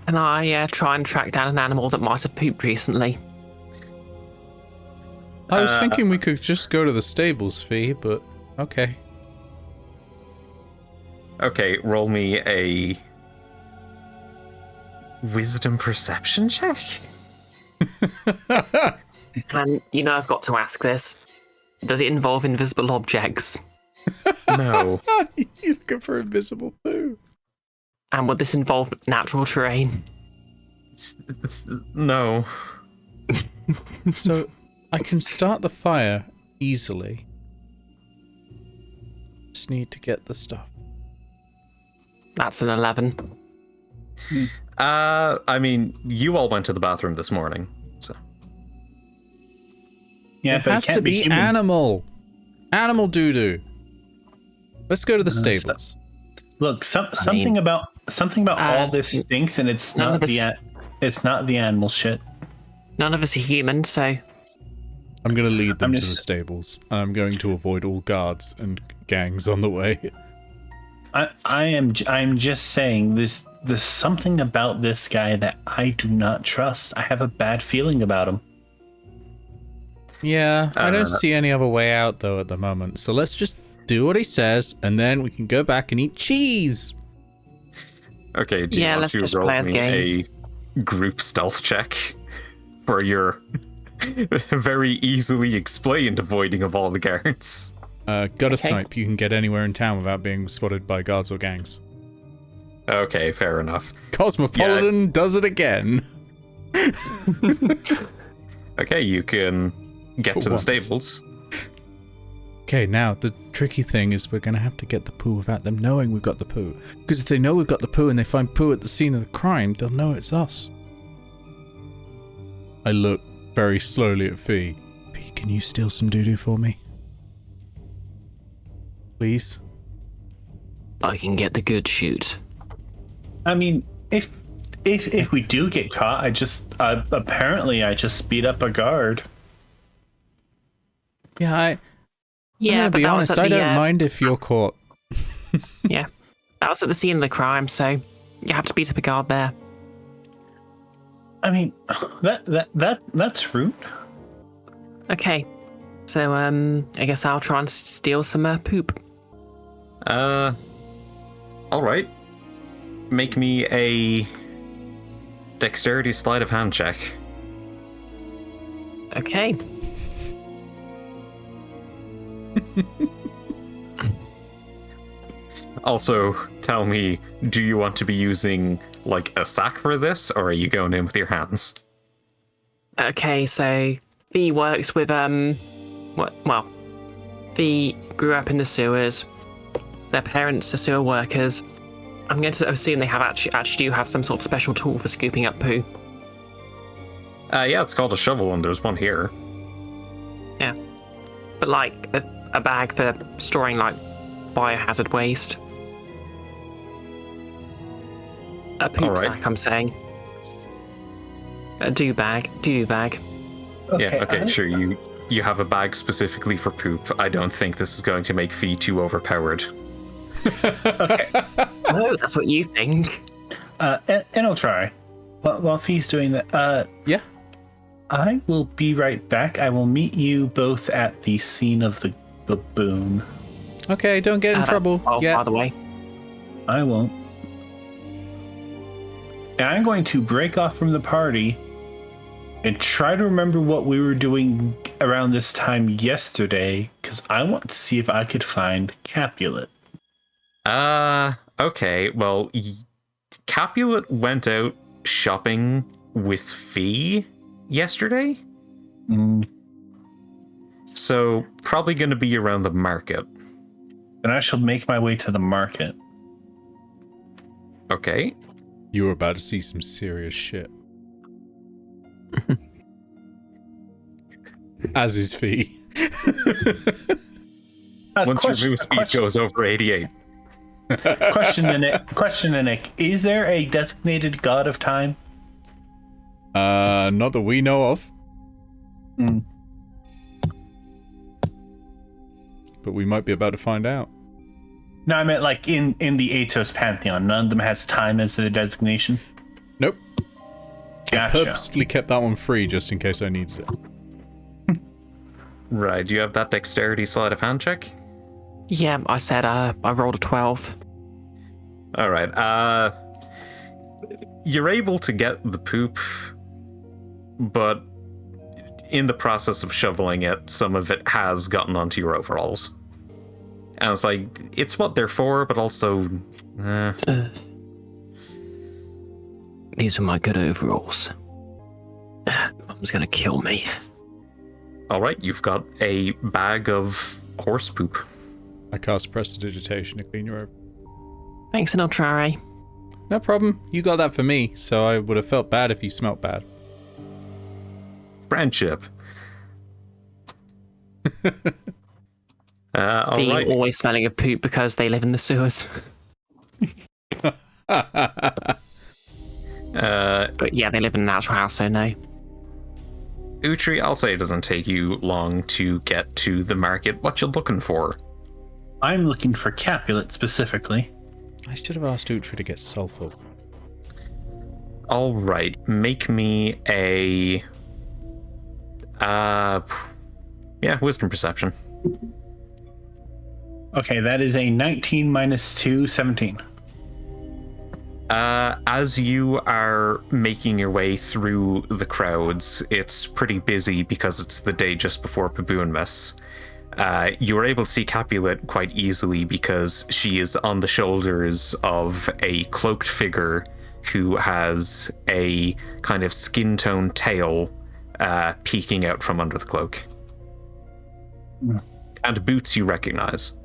can I try and track down an animal that might have pooped recently? I was thinking we could just go to the stables, Fee, but okay. Okay, roll me a wisdom perception check. And you know I've got to ask this. Does it involve invisible objects? No. You're looking for invisible poo. And would this involve natural terrain? No. So, I can start the fire easily. Just need to get the stuff. That's an 11. I mean, you all went to the bathroom this morning, so. Yeah, It but has it can't to be human. animal. Animal doo-doo. Let's go to the stuff. stables. Look, something about all this stinks, and it's none not of it's not the animal shit. None of us are human, so I'm going to lead them I'm to just- the stables. I'm going to avoid all guards and gangs on the way. I'm just saying there's something about this guy that I do not trust. I have a bad feeling about him. Yeah, I don't see any other way out, though, at the moment. So let's just do what he says, and then we can go back and eat cheese. Okay, do you want let's to just roll play as me game. a group stealth check for your very easily explained avoiding of all the guards? Gutter snipe, you can get anywhere in town without being spotted by guards or gangs. Okay, fair enough. Cosmopolitan does it again. Okay, you can get For to once. the stables. Okay, now the tricky thing is we're going to have to get the poo without them knowing we've got the poo. Because if they know we've got the poo and they find poo at the scene of the crime, they'll know it's us. I look very slowly at Fee. Fee, can you steal some doo-doo for me? Please? I can get the good shoot. I mean, if we do get caught, I just beat up a guard. Yeah, I'm Yeah, gonna but be that honest, was at I the don't mind if you're caught. yeah, that was at the scene of the crime, so you have to beat up a guard there. I mean, that's rude. Okay, so I guess I'll try and steal some poop. Alright. Make me a dexterity sleight of hand check. Okay. Also, tell me, do you want to be using, like, a sack for this, or are you going in with your hands? Okay, so Fee works with Fee grew up in the sewers. Their parents are sewer workers. I'm going to assume they have actually do have some sort of special tool for scooping up poo. Yeah, it's called a shovel, and there's one here. Yeah, but like a bag for storing like biohazard waste. A poop All right. sack, I'm saying. A doo bag. Yeah, okay, sure, you have a bag specifically for poop. I don't think this is going to make Fee too overpowered. Okay. No, that's what you think. Inoltrare, While Fee's doing that, Yeah. I will be right back. I will meet you both at the scene of the baboon. Okay, don't get in trouble. Yeah. By the way. I won't. And I'm going to break off from the party and try to remember what we were doing around this time yesterday, because I want to see if I could find Capulet. Okay. Well, Capulet went out shopping with Fee yesterday. So probably going to be around the market. Then I shall make my way to the market. Okay. You were about to see some serious shit. As is Fee. Once your move speed goes over 88. Question, Nick. Is there a designated god of time? Not that we know of. But we might be about to find out. No, I meant like in the Aetos pantheon. None of them has time as the designation. Nope. Gotcha. I purposefully kept that one free just in case I needed it. Right. Do you have that dexterity sleight of hand check? Yeah, I said I rolled a 12. All right. You're able to get the poop, but in the process of shoveling it, some of it has gotten onto your overalls. And it's like, it's what they're for, but also... These are my good overalls. Mom's gonna kill me. Alright, you've got a bag of horse poop. I cast Prestidigitation to clean your over. Thanks, Inoltrare. No problem. You got that for me, so I would have felt bad if you smelt bad. Friendship. Fee Alright. always smelling of poop because they live in the sewers. But yeah, they live in a natural house, so no. Utri, I'll say it doesn't take you long to get to the market. What you looking for? I'm looking for Capulet specifically. I should have asked Utri to get sulfur. Alright, make me a... wisdom perception. Okay, that is a 19 minus 2, 17. As you are making your way through the crowds, it's pretty busy because it's the day just before Baboonmas. You are able to see Capulet quite easily because she is on the shoulders of a cloaked figure who has a kind of skin tone tail peeking out from under the cloak. And boots you recognize.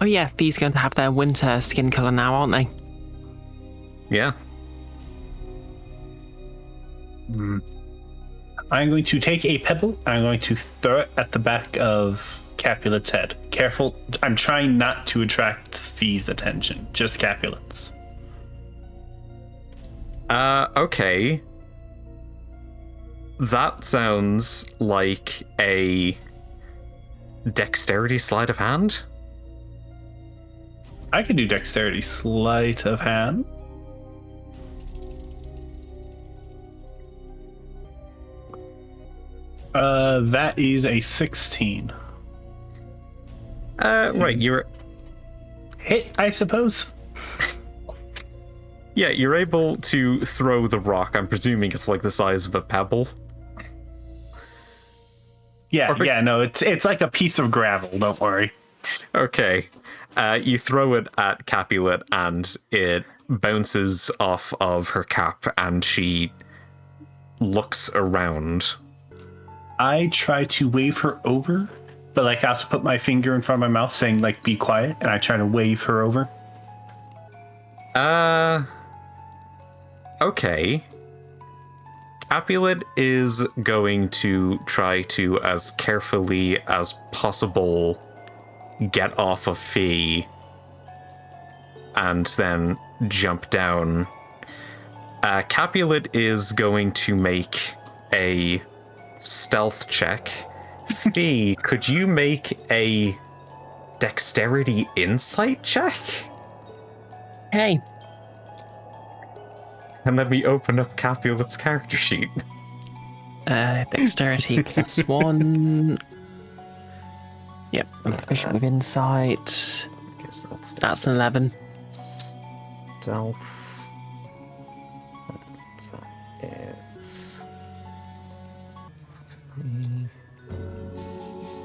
Oh yeah, Fee's going to have their winter skin colour now, aren't they? Yeah. I'm going to take a pebble. I'm going to throw it at the back of Capulet's head. Careful. I'm trying not to attract Fee's attention. Just Capulet's. Okay. That sounds like a dexterity sleight of hand. I can do dexterity sleight of hand. That is a 16. Right, you're... Hit, I suppose? Yeah, you're able to throw the rock. I'm presuming it's like the size of a pebble. Yeah, no, it's like a piece of gravel, don't worry. Okay. You throw it at Capulet and it bounces off of her cap and she looks around. I try to wave her over, but like I also put my finger in front of my mouth saying like be quiet, and I try to wave her over. Okay. Capulet is going to try to, as carefully as possible, get off of Fee and then jump down. Capulet is going to make a stealth check. Fee, could you make a dexterity insight check? Hey. And let me open up Capulet's character sheet. Dexterity +1. Yep, I'm proficient with insight. I guess That's an 11. Stealth. That is... 3.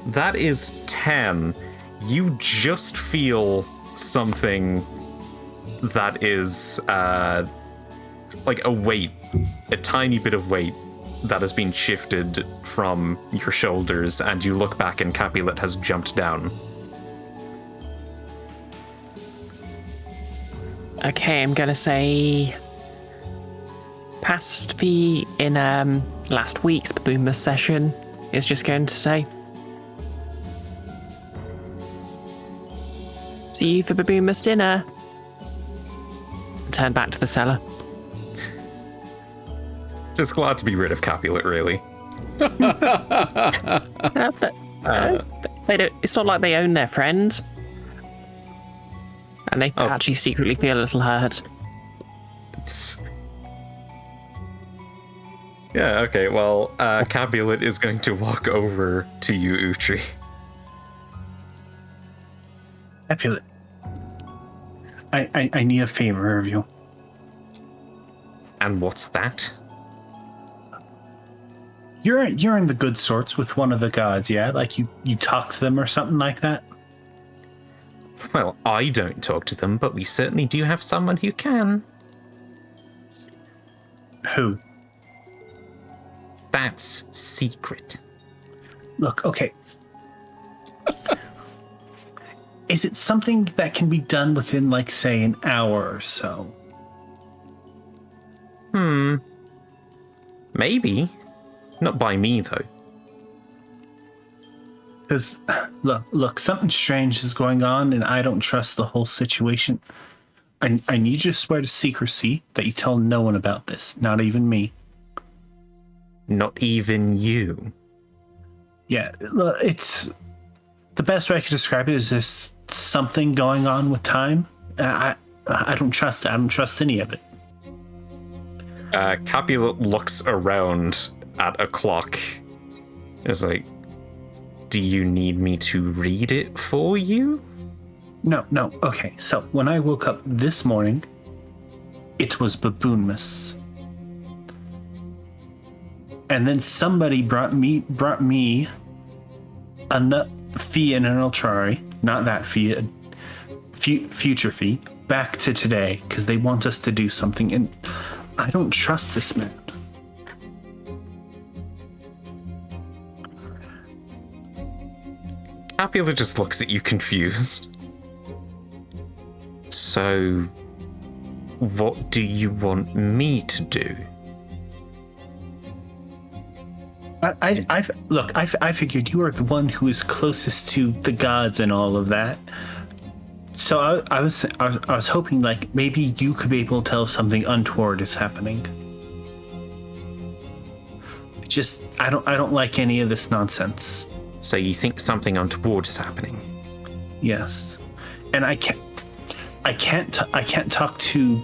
That is 10. You just feel something that is like a weight, a tiny bit of weight that has been shifted from your shoulders, and you look back and Capulet has jumped down. Okay, I'm gonna say past the in last week's Baboonmas session is just going to say see you for Baboonmas dinner. Turn back to the cellar. Just glad to be rid of Capulet, really. They don't, it's not like they own their friend. And they actually secretly feel a little hurt. Yeah, okay, well, Capulet is going to walk over to you, Utri. Capulet, I need a favor of you. And what's that? You're in the good sorts with one of the gods, yeah? Like you talk to them or something like that? Well, I don't talk to them, but we certainly do have someone who can. Who? That's secret. Look, okay. Is it something that can be done within, like, say, an hour or so? Maybe. Not by me, though. Because, look, something strange is going on, and I don't trust the whole situation. I need you to swear to secrecy that you tell no one about this, not even me. Not even you. Yeah, look, it's... The best way I could describe it is there's something going on with time. I don't trust it. I don't trust any of it. Capulet looks around at a clock. It's like, do you need me to read it for you? No. Okay, so when I woke up this morning, it was Baboonmas. And then somebody brought me a nut fee and an Inoltrare, not that fee, a future fee, back to today because they want us to do something, and I don't trust this man. Capulet just looks at you confused. So, what do you want me to do? I figured you are the one who is closest to the gods and all of that. So I was hoping, like, maybe you could be able to tell if something untoward is happening. I don't like any of this nonsense. So you think something untoward is happening? Yes, and I can't talk to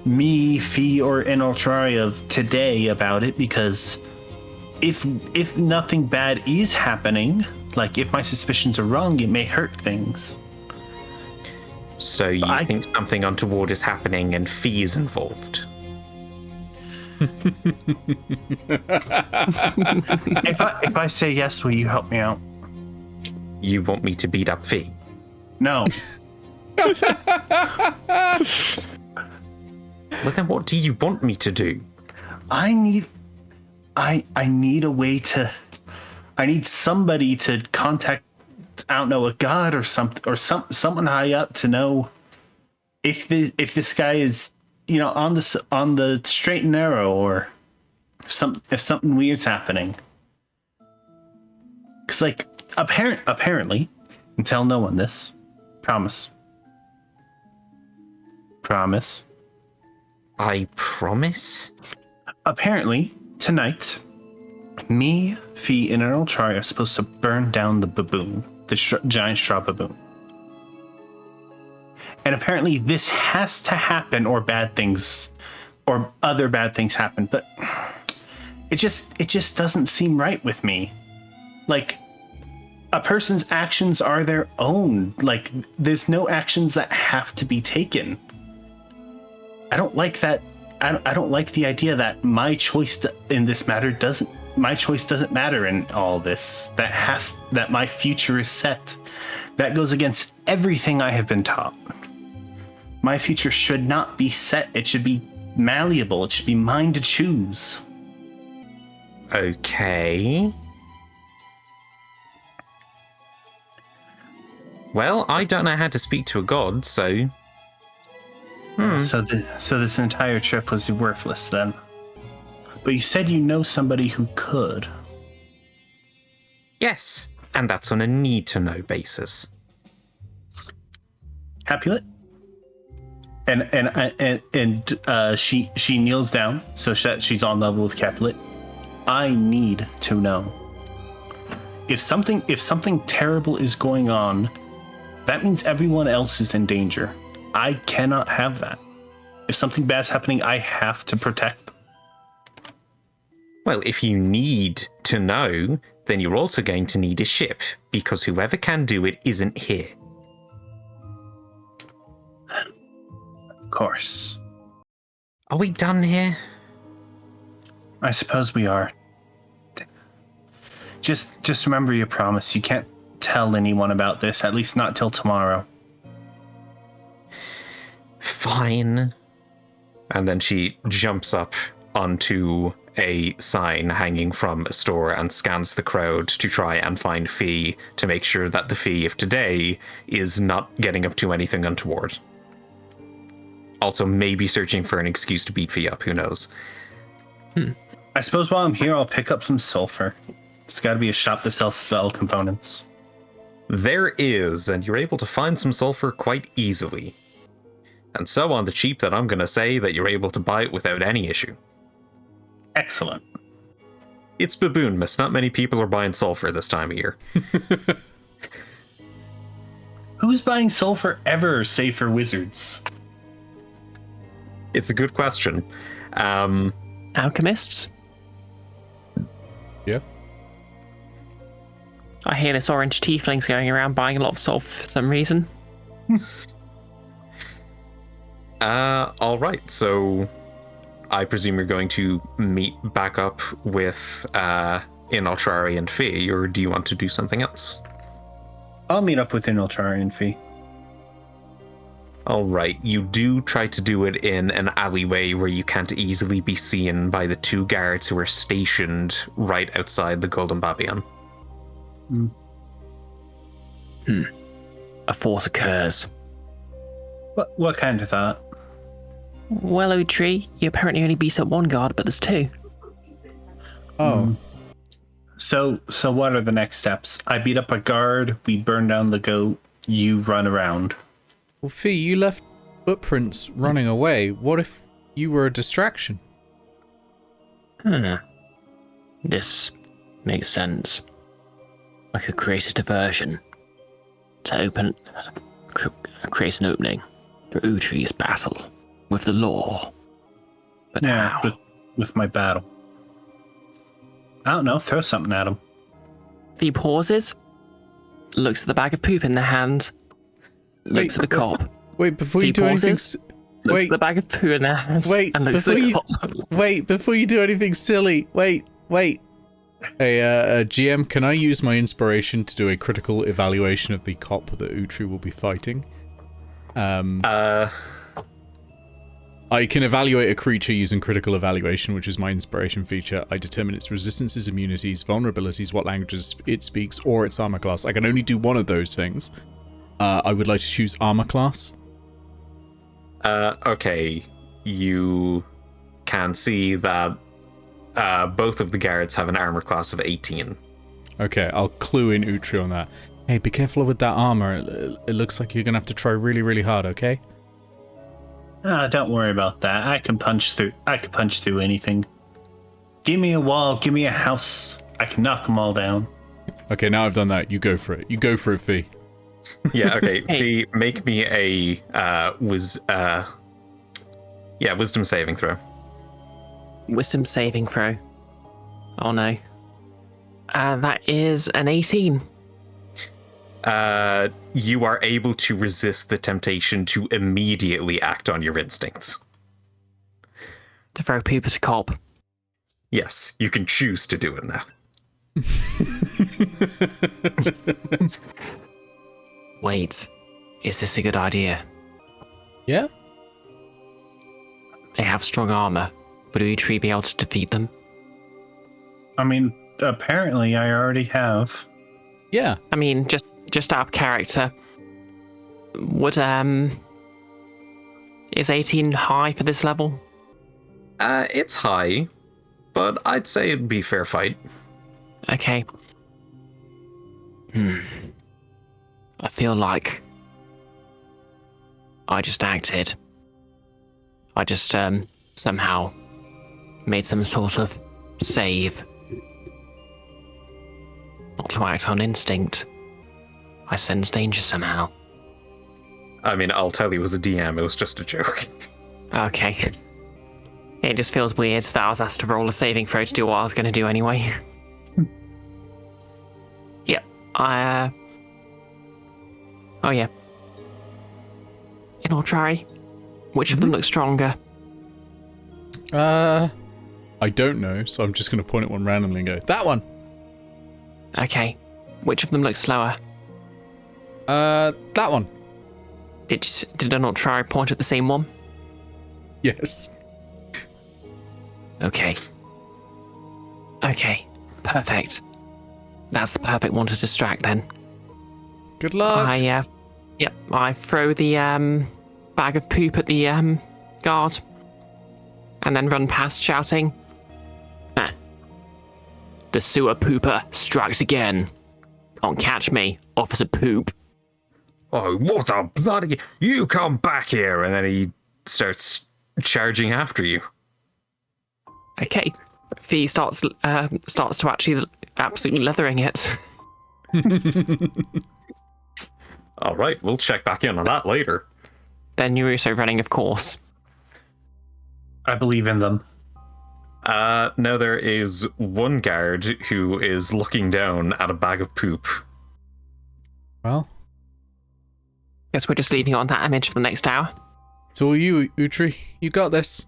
me, Fee, or Inoltrare of today about it because if nothing bad is happening, like if my suspicions are wrong, it may hurt things. So you think something untoward is happening and Fee is involved? If I say yes, will you help me out? You want me to beat up Fee? No. Well, then what do you want me to do? I need a way to... I need somebody to contact, I don't know, a god or something, or someone high up to know if this guy is, you know, on the straight and narrow, or if something weird's happening. Because, like, apparently, and tell no one this. Promise. I promise? Apparently, tonight, me, Fee, and Inoltrare are supposed to burn down the baboon, the giant straw baboon. And apparently this has to happen or bad things or other bad things happen, but it just doesn't seem right with me. Like, a person's actions are their own. Like, there's no actions that have to be taken. I don't like that. I don't like the idea that my choice in this matter doesn't matter in all this. That my future is set. That goes against everything I have been taught. My future should not be set. It should be malleable. It should be mine to choose. Okay. Well, I don't know how to speak to a god, so... So this entire trip was worthless then. But you said you know somebody who could. Yes, and that's on a need-to-know basis. Capulet? And she kneels down so that she's on level with Capulet. I need to know. If something terrible is going on, that means everyone else is in danger. I cannot have that. If something bad's happening, I have to protect them. Well, if you need to know, then you're also going to need a ship, because whoever can do it isn't here. Of course. Are we done here? I suppose we are. Just remember your promise. You can't tell anyone about this, at least not till tomorrow. Fine. And then she jumps up onto a sign hanging from a store and scans the crowd to try and find Fee, to make sure that the Fee of today is not getting up to anything untoward. Also, maybe searching for an excuse to beat Fee up, who knows. I suppose while I'm here, I'll pick up some sulfur. There's got to be a shop that sells spell components. There is, and you're able to find some sulfur quite easily. And so on the cheap that I'm going to say that you're able to buy it without any issue. Excellent. It's Baboonmas. Not many people are buying sulfur this time of year. Who's buying sulfur ever, save for wizards? It's a good question. Alchemists? Yeah. I hear this orange tiefling's going around buying a lot of salt for some reason. Alright, so I presume you're going to meet back up with Inoltrare and Fee, or do you want to do something else? I'll meet up with Inoltrare and Fee. Alright, you do try to do it in an alleyway where you can't easily be seen by the two guards who are stationed right outside the goldenbabienen. A thought occurs. What kind of thought? Well, Utri, you apparently only beat up one guard, but there's two. Oh. So what are the next steps? I beat up a guard, we burn down the goat, you run around. Well, Fee, you left footprints running away. What if you were a distraction? This makes sense. I could create a diversion to create an opening for Utri's battle with the law. But Yeah, how? with my battle. I don't know, throw something at him. He pauses, looks at the bag of poop in the hand, looks at the cop. Wait, before He you do anything... pauses, looks at the bag of poo in their hands, Wait, and looks at before the you... cop. Wait, before you do anything silly. Wait. Hey, GM, can I use my inspiration to do a critical evaluation of the cop that Utri will be fighting? I can evaluate a creature using critical evaluation, which is my inspiration feature. I determine its resistances, immunities, vulnerabilities, what languages it speaks, or its armor class. I can only do one of those things. I would like to choose armor class. Okay, you can see that both of the guards have an armor class of 18. Okay, I'll clue in Utri on that. Hey, be careful with that armor. It looks like you're gonna have to try really, really hard, okay? Don't worry about that. I can punch through anything. Give me a wall, give me a house. I can knock them all down. Okay, now I've done that. You go for it. You go for it, Fee. Yeah, okay. Hey. Fee, make me a wisdom saving throw. wisdom saving throw. Oh no. That is an 18. You are able to resist the temptation to immediately act on your instincts. To throw poop at a cop. Yes, you can choose to do it now. Wait, is this a good idea? Yeah? They have strong armor. Would Utri be able to defeat them? I mean, apparently I already have. Yeah. I mean, just out of character. Would is 18 high for this level? It's high, but I'd say it'd be a fair fight. Okay. I feel like I just acted. I just somehow made some sort of save. Not to act on instinct. I sense danger somehow. I mean, I'll tell you as a DM, it was just a joke. Okay. It just feels weird that I was asked to roll a saving throw to do what I was going to do anyway. Yep. Oh yeah. Inoltrare, which of them looks stronger? I don't know, so I'm just going to point at one randomly and go, that one! Okay. Which of them looks slower? That one. Did Inoltrare point at the same one? Yes. Okay. Okay. Perfect. That's the perfect one to distract then. Good luck. I throw the bag of poop at the guard, and then run past shouting, "Ah, the sewer pooper strikes again. Can't catch me, Officer Poop." Oh, what a bloody... You come back here! And then he starts charging after you. Okay. Fee starts to actually absolutely leathering it. All right, we'll check back in on that later. Then Yuruso running, of course. I believe in them. No, there is one guard who is looking down at a bag of poop. Well, Guess we're just leaving it on that image for the next hour. it's all you, Utri. You got this.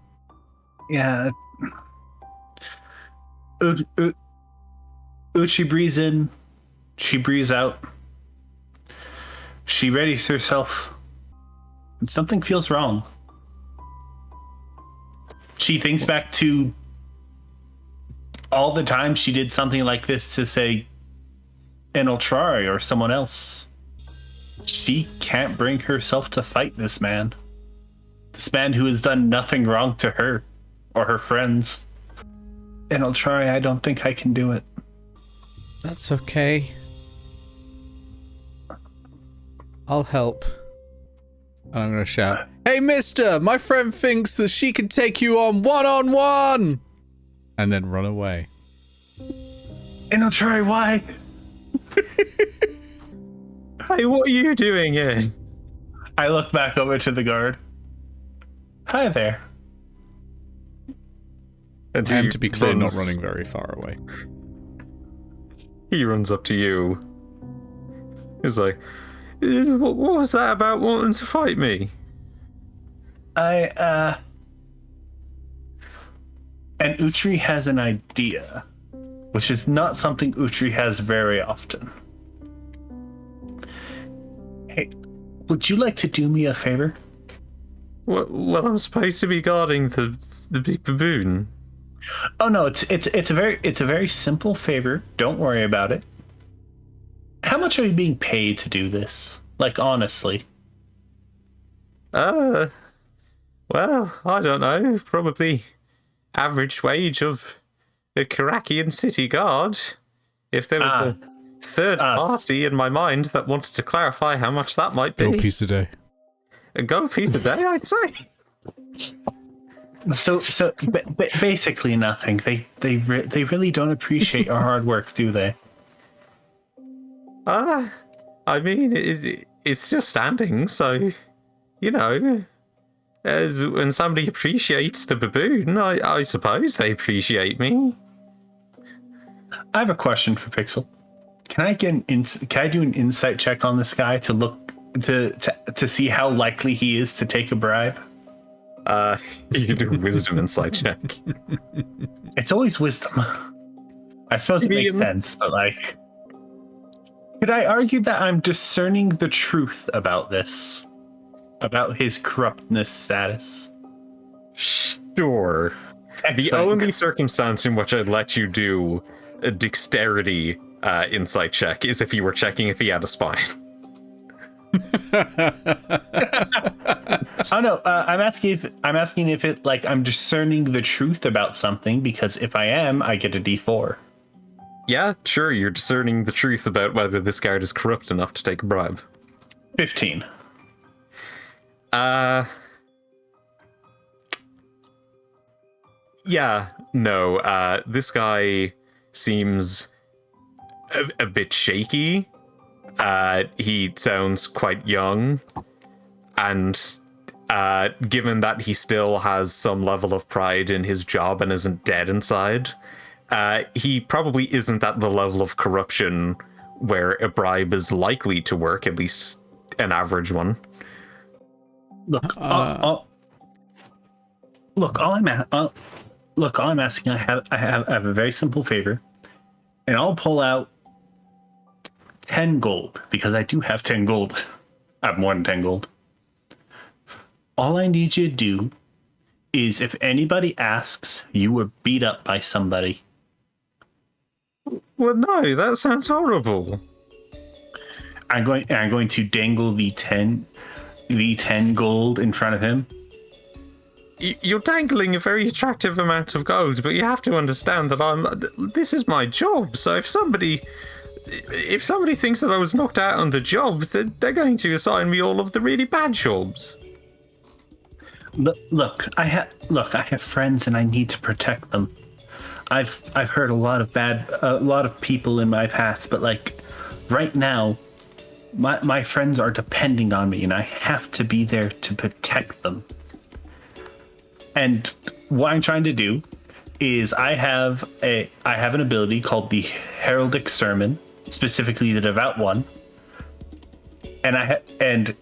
Yeah. Uchi breathes in. She breathes out. She readies herself. And something feels wrong. She thinks back to all the time she did something like this to, say, Inoltrare or someone else. She can't bring herself to fight this man. This man who has done nothing wrong to her or her friends. Inoltrare, I don't think I can do it. That's okay. I'll help. And I'm gonna shout, "Hey, mister! My friend thinks that she can take you on one-on-one!" And then run away. Inoltrare, why? Hey, what are you doing here? I look back over to the guard. Hi there. And to be clear, not running very far away. He runs up to you. He's like, what was that about wanting to fight me? And Utri has an idea, which is not something Utri has very often. Hey, would you like to do me a favor? Well, I'm supposed to be guarding the big baboon. Oh no, it's a very simple favor. Don't worry about it. How much are you being paid to do this? Like, honestly. Well, I don't know. Probably average wage of a Korakii city guard. If there was a third party in my mind that wanted to clarify how much that might be. Go piece a day. A gold piece a day, I'd say. So basically nothing. They really don't appreciate our hard work, do they? I mean, it's just standing, so, you know, When somebody appreciates the baboon, I suppose they appreciate me. I have a question for Pixel. Can I get can I do an insight check on this guy to look to see how likely he is to take a bribe? You can do a wisdom insight check. It's always wisdom. I suppose it makes sense, but like, could I argue that I'm discerning the truth about this, about his corruptness status? Sure. Excellent. The only circumstance in which I'd let you do a dexterity insight check is if you were checking if he had a spine. Oh no, I'm asking if it like I'm discerning the truth about something, because if I am, I get a D4. Yeah, sure, you're discerning the truth about whether this guard is corrupt enough to take a bribe. 15. Yeah, no, this guy seems a bit shaky. He sounds quite young, and given that he still has some level of pride in his job and isn't dead inside, he probably isn't at the level of corruption where a bribe is likely to work, at least an average one. Look, all I'm asking, I have a very simple favor, and I'll pull out 10 gold, because I do have 10 gold. I have more than 10 gold. All I need you to do is, if anybody asks, you were beat up by somebody. Well, no, that sounds horrible. I'm going to dangle the 10 gold in front of him. You're dangling a very attractive amount of gold, but you have to understand that this is my job. So if somebody thinks that I was knocked out on the job, they're going to assign me all of the really bad jobs. Look, I have friends and I need to protect them. I've heard a lot of people in my past, but like right now, my friends are depending on me and I have to be there to protect them. And what I'm trying to do is I have an ability called the Heraldic Sermon, specifically the Devout One, and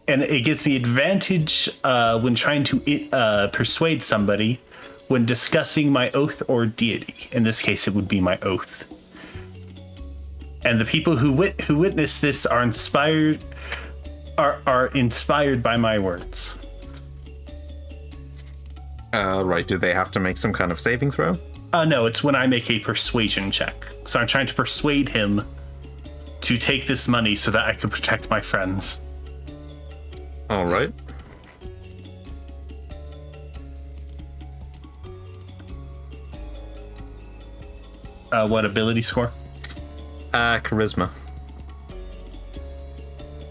it gives me advantage when trying to persuade somebody when discussing my oath or deity. In this case, it would be my oath. And the people who witness this are inspired by my words. Right. Do they have to make some kind of saving throw? No, it's when I make a persuasion check. So I'm trying to persuade him to take this money so that I can protect my friends. All right. What ability score? Charisma.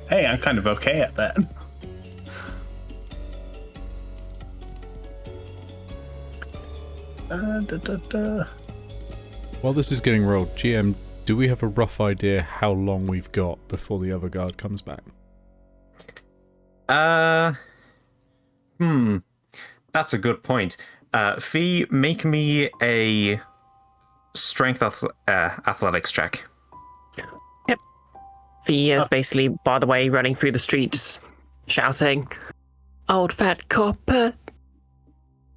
Hey, I'm kind of okay at that. While this is getting rolled, GM, do we have a rough idea how long we've got before the other guard comes back? That's a good point. Fee, make me a strength athletics check. Yep. Fee is basically, by the way, running through the streets, shouting, "Old fat copper,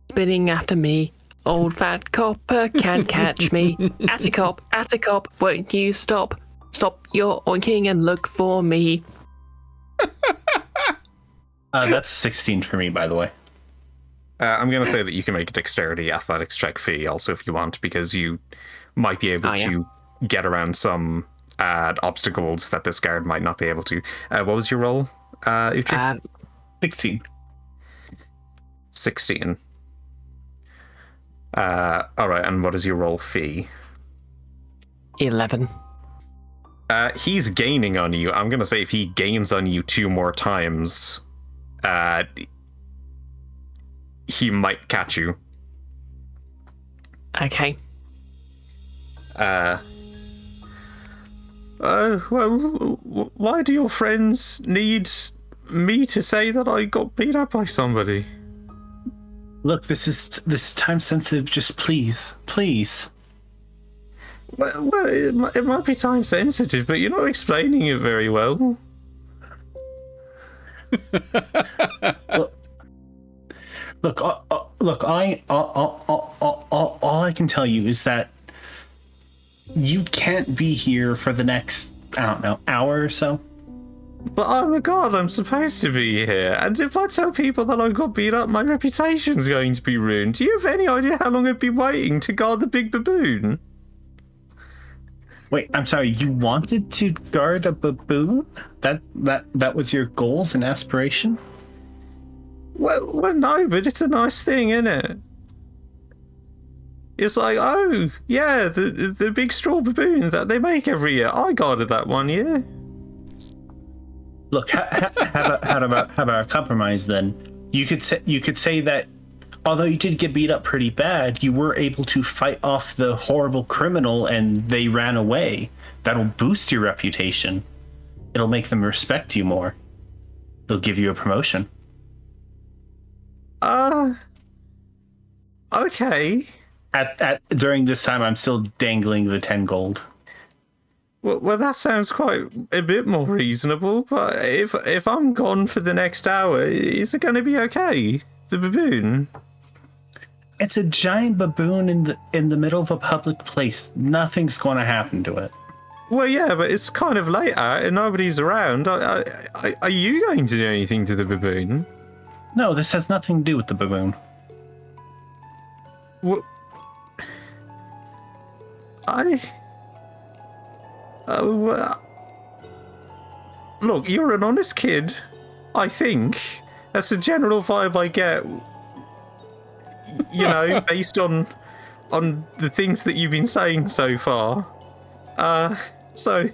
spinning after me. Old fat copper can't catch me. Atticop, won't you stop? Stop your oinking and look for me." That's 16 for me, by the way. I'm going to say that you can make a dexterity athletics check, Fee, also if you want, because you might be able to get around some obstacles that this guard might not be able to. What was your roll, Utri? 16. 16. All right, and what is your roll, Fee? 11. He's gaining on you. I'm going to say if he gains on you 2 more times, he might catch you. Okay. Well, why do your friends need me to say that I got beat up by somebody? Look, this is time sensitive. Just please. Well, it might be time sensitive, but you're not explaining it very well. Look. Look. All I can tell you is that you can't be here for the next, I don't know, hour or so. But I'm a god, I'm supposed to be here. And if I tell people that I got beat up, my reputation's going to be ruined. Do you have any idea how long I've been waiting to guard the big baboon? Wait, I'm sorry, you wanted to guard a baboon? That was your goals and aspiration? Well, no, but it's a nice thing, isn't it? It's like, oh, yeah, the big straw baboon that they make every year. I guarded that one year. Look, how about a compromise then? You could say that although you did get beat up pretty bad, you were able to fight off the horrible criminal and they ran away. That'll boost your reputation. It'll make them respect you more. It'll give you a promotion. Okay. During this time, I'm still dangling the 10 gold. Well, that sounds quite a bit more reasonable. But if I'm gone for the next hour, is it going to be okay? The baboon. It's a giant baboon in the middle of a public place. Nothing's going to happen to it. Well, yeah, but it's kind of late out and nobody's around. Are you going to do anything to the baboon? No, this has nothing to do with the baboon. What? Look, you're an honest kid, I think. That's the general vibe I get. You know, based on the things that you've been saying so far. So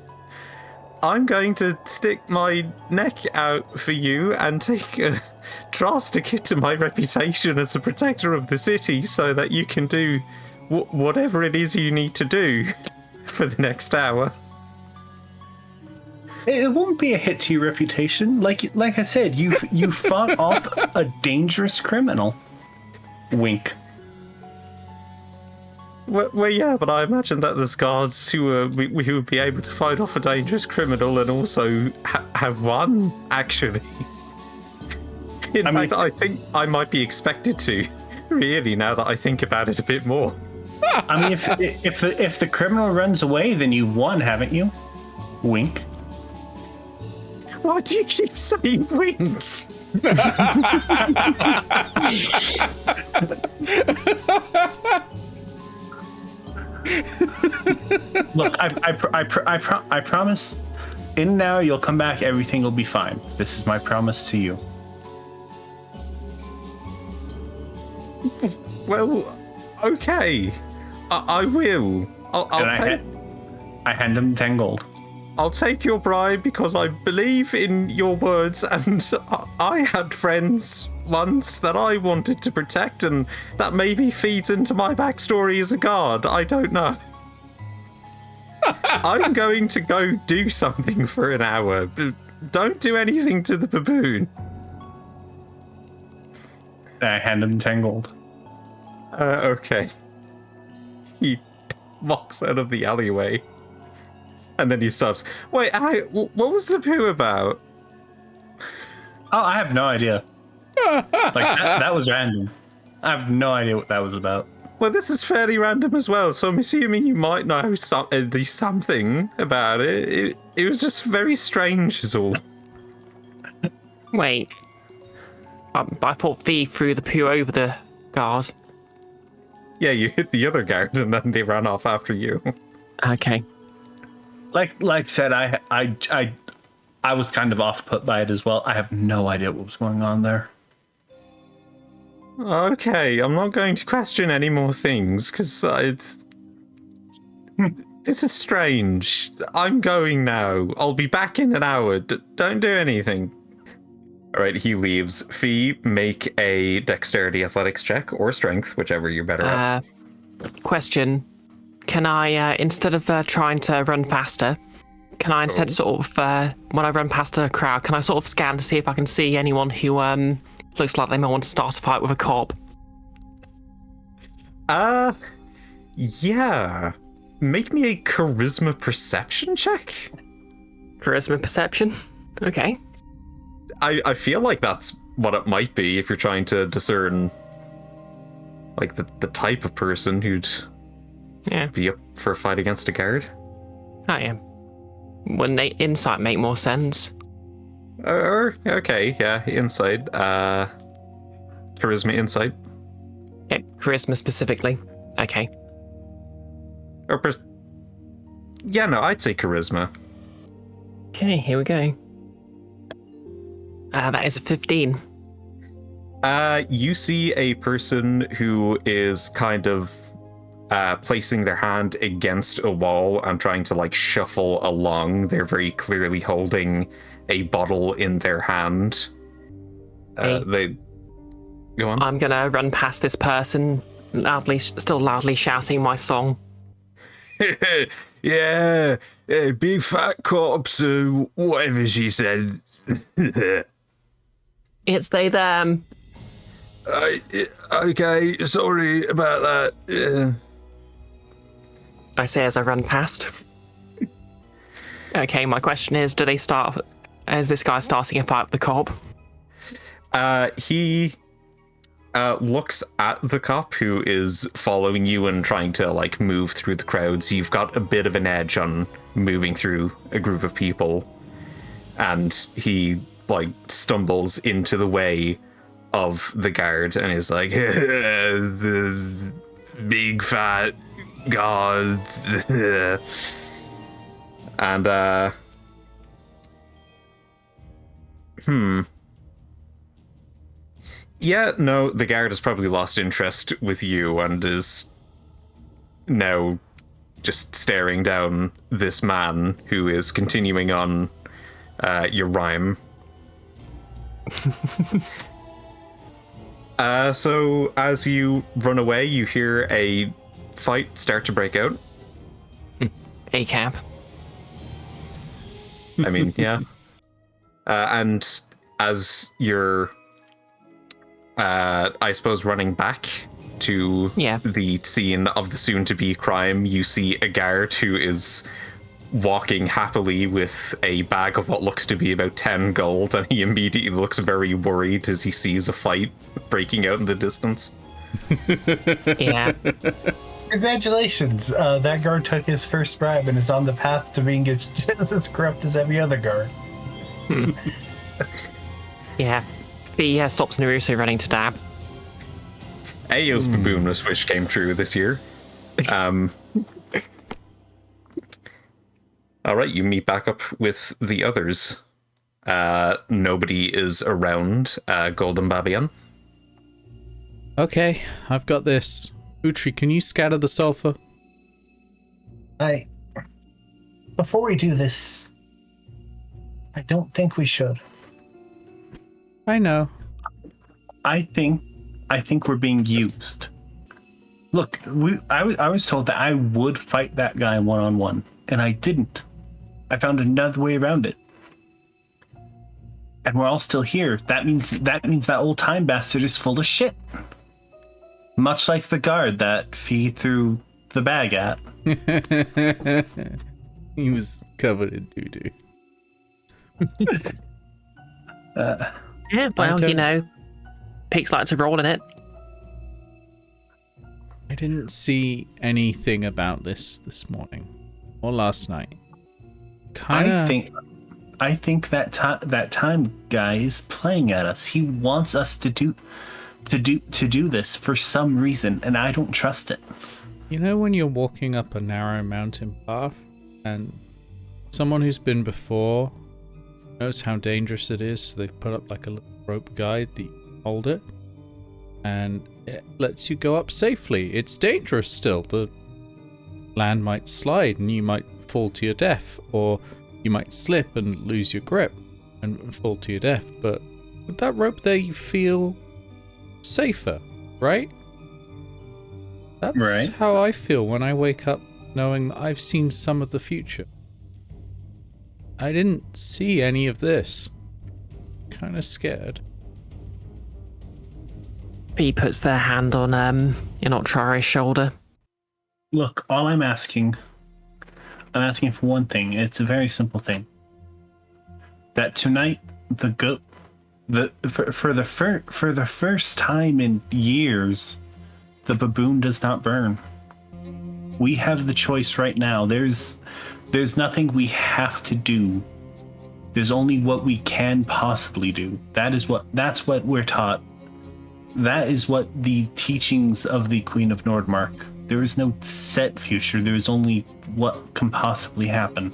I'm going to stick my neck out for you and take a drastic hit to my reputation as a protector of the city so that you can do whatever it is you need to do for the next hour. It won't be a hit to your reputation. Like I said, you fought off a dangerous criminal. Wink. Well, yeah, but I imagine that there's guards who would be able to fight off a dangerous criminal and also have won, actually. In fact, I think I might be expected to, really, now that I think about it a bit more. I mean, if the criminal runs away, then you've won, haven't you? Wink. Why do you keep saying wink? Look, I promise. In now, you'll come back. Everything will be fine. This is my promise to you. Well, okay. I will. I hand him 10 gold. I'll take your bribe because I believe in your words, and I had friends once that I wanted to protect, and that maybe feeds into my backstory as a guard. I don't know. I'm going to go do something for an hour. Don't do anything to the baboon. I hand him 10 gold. Okay. He walks out of the alleyway. And then he stops. Wait, what was the poo about? Oh, I have no idea. That was random. I have no idea what that was about. Well, this is fairly random as well, so I'm assuming you might know something about it. It was just very strange is all. Wait. I thought Fee threw the poo over the guard. Yeah, you hit the other guard and then they ran off after you. Okay. Like I said, I was kind of off put by it as well. I have no idea what was going on there. Okay, I'm not going to question any more things because this is strange. I'm going now. I'll be back in an hour. Don't do anything. All right, he leaves. Fee, make a dexterity athletics check or strength, whichever you're better at. Question. Can I, instead of trying to run faster, Can I instead sort of, when I run past a crowd, can I sort of scan to see if I can see anyone who looks like they might want to start a fight with a cop? Yeah. Make me a charisma perception check. Charisma perception? Okay. I feel like that's what it might be if you're trying to discern like the type of person who'd be up for a fight against a guard. I am. Wouldn't insight make more sense? Okay, yeah, insight. Charisma insight. Okay, charisma specifically. Okay. Yeah, no, I'd say charisma. Okay, here we go. That is a 15. You see a person who is kind of placing their hand against a wall and trying to like shuffle along. They're very clearly holding a bottle in their hand. They go on. I'm gonna run past this person, still loudly shouting my song. Yeah, big fat corpse, whatever she said. It's they, them. Okay, sorry about that. I say as I run past. Okay, my question is, is this guy starting a fight with the cop? He looks at the cop who is following you and trying to like move through the crowds. You've got a bit of an edge on moving through a group of people, and he like stumbles into the way of the guard and is like, the big fat god. And yeah, no, the guard has probably lost interest with you and is now just staring down this man who is continuing on your rhyme. So as you run away, you hear a fight start to break out. A cab. I mean, yeah. And as you're, I suppose, running back to the scene of the soon-to-be crime, you see a guard who is walking happily with a bag of what looks to be about 10 gold, and he immediately looks very worried as he sees a fight breaking out in the distance. Yeah. Congratulations, that guard took his first bribe and is on the path to being just as corrupt as every other guard. Yeah. He stops Naruto running to dab. Aetos Baboonmas, which came true this year. All right, you meet back up with the others. Nobody is around. Goldenbabienen. Okay, I've got this. Utri, can you scatter the sulfur? Before we do this, I don't think we should. I know. I think we're being used. Look, I was told that I would fight that guy one-on-one, and I didn't. I found another way around it. And we're all still here. That means that old time bastard is full of shit. Much like the guard that Fee threw the bag at. He was covered in doo-doo. Yeah, well, you know, pigs like to roll in it. I didn't see anything about this morning or last night. I think that time guy is playing at us. He wants us to do this for some reason, and I don't trust it. You know when you're walking up a narrow mountain path and someone who's been before knows how dangerous it is, so they've put up like a little rope guide that you hold it and it lets you go up safely. It's dangerous still. The land might slide and you might fall to your death, or you might slip and lose your grip and fall to your death, but with that rope there you feel safer, right? That's right. How I feel when I wake up knowing that I've seen some of the future. I didn't see any of this. Kind of scared. He puts their hand on Inoltrare's shoulder. Look, all I'm asking for one thing. It's a very simple thing. That tonight, for the first time in years, the baboon does not burn. We have the choice right now. There's nothing we have to do. There's only what we can possibly do. That's what we're taught. That is what the teachings of the Queen of Nordmark. There is no set future. There is only what can possibly happen.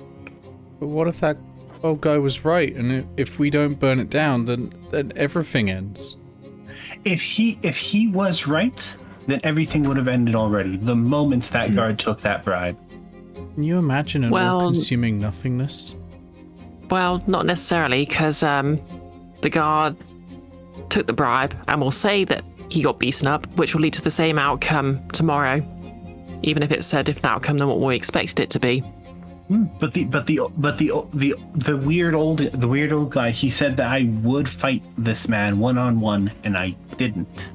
But what if that old guy was right, and if we don't burn it down, then everything ends? If he was right, then everything would have ended already. The moment that guard took that bribe. Can you imagine an all-consuming nothingness? Well, not necessarily, because the guard took the bribe, and will say that he got beaten up, which will lead to the same outcome tomorrow, even if it's a different outcome than what we expected it to be. But the weird old guy, he said that I would fight this man one-on-one, and I didn't.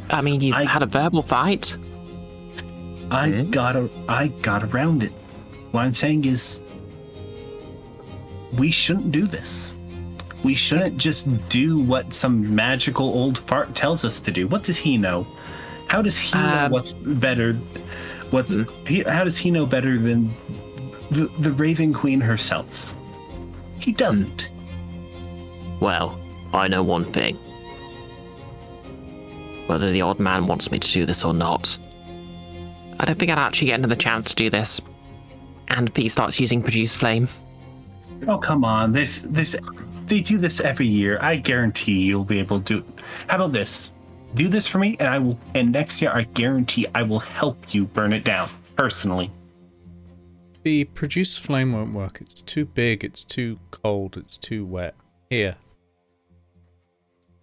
I mean, you had a verbal fight. I got around it. What I'm saying is, we shouldn't do this. We shouldn't just do what some magical old fart tells us to do. What does he know? How does he know what's better? How does he know better than the Raven Queen herself? He doesn't. Well, I know one thing. Whether the odd man wants me to do this or not, I don't think I'd actually get another chance to do this. And if he starts using Produce Flame. Oh, come on. They do this every year. I guarantee you'll be able to. How about this? Do this for me, and next year I guarantee I will help you burn it down, personally. The Produce Flame won't work. It's too big, it's too cold, it's too wet. Here.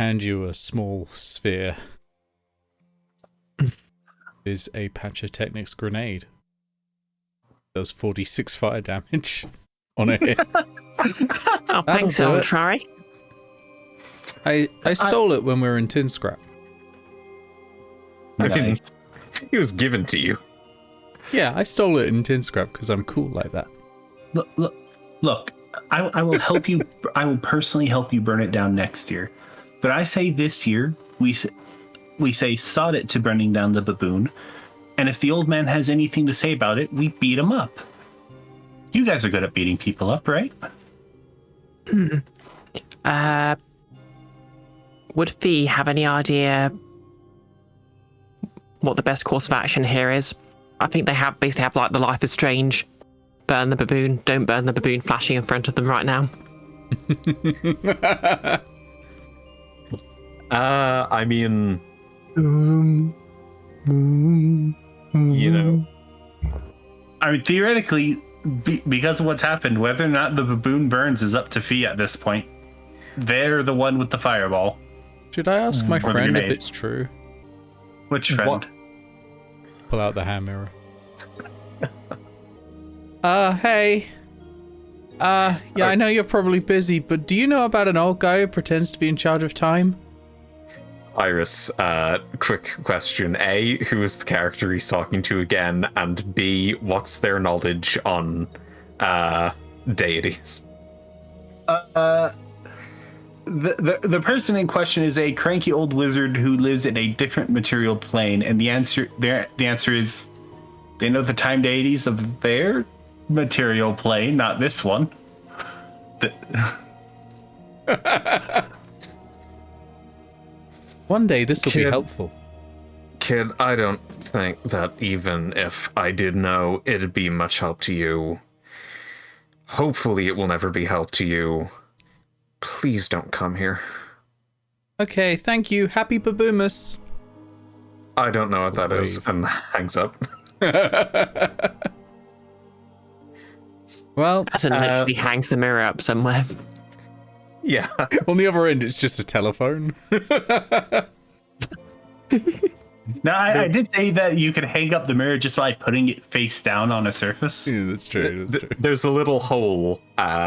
Hand you a small sphere. Is a Pyrotechnics grenade. Does 46 fire damage on a hit. Oh, thanks, Inoltrare. I stole it when we were in Tin Scrap. Nice. It was given to you. Yeah, I stole it in Tin Scrap because I'm cool like that. Look. I will help you. I will personally help you burn it down next year. But I say this year we say sod it to burning down the baboon, and if the old man has anything to say about it, we beat him up. You guys are good at beating people up, right? Would Fee have any idea what the best course of action here is? I think they basically have like the Life is Strange, burn the baboon, don't burn the baboon flashing in front of them right now. I mean, you know. I mean, theoretically, because of what's happened, whether or not the baboon burns is up to Fee at this point. They're the one with the fireball. Should I ask my Or the friend if grenade. it's true? Which friend? What? Pull out the hand mirror. Hey. Yeah, I know you're probably busy, but do you know about an old guy who pretends to be in charge of time? Iris, quick question. A, who is the character he's talking to again? And B, what's their knowledge on deities? The person in question is a cranky old wizard who lives in a different material plane, and the answer is they know the time deities of their material plane, not this one. One day this will be Kid. helpful. Kid, I don't think that even if I did know, it'd be much help to you. Hopefully it will never be help to you. Please don't come here. Okay, thank you. Happy Baboonmas. I don't know what that is, and hangs up. Well, As in literally hangs the mirror up somewhere. Yeah. on the other end, it's just a telephone. Now, I did say that you could hang up the mirror just by putting it face down on a surface. Yeah, that's true. That's true. There's a little hole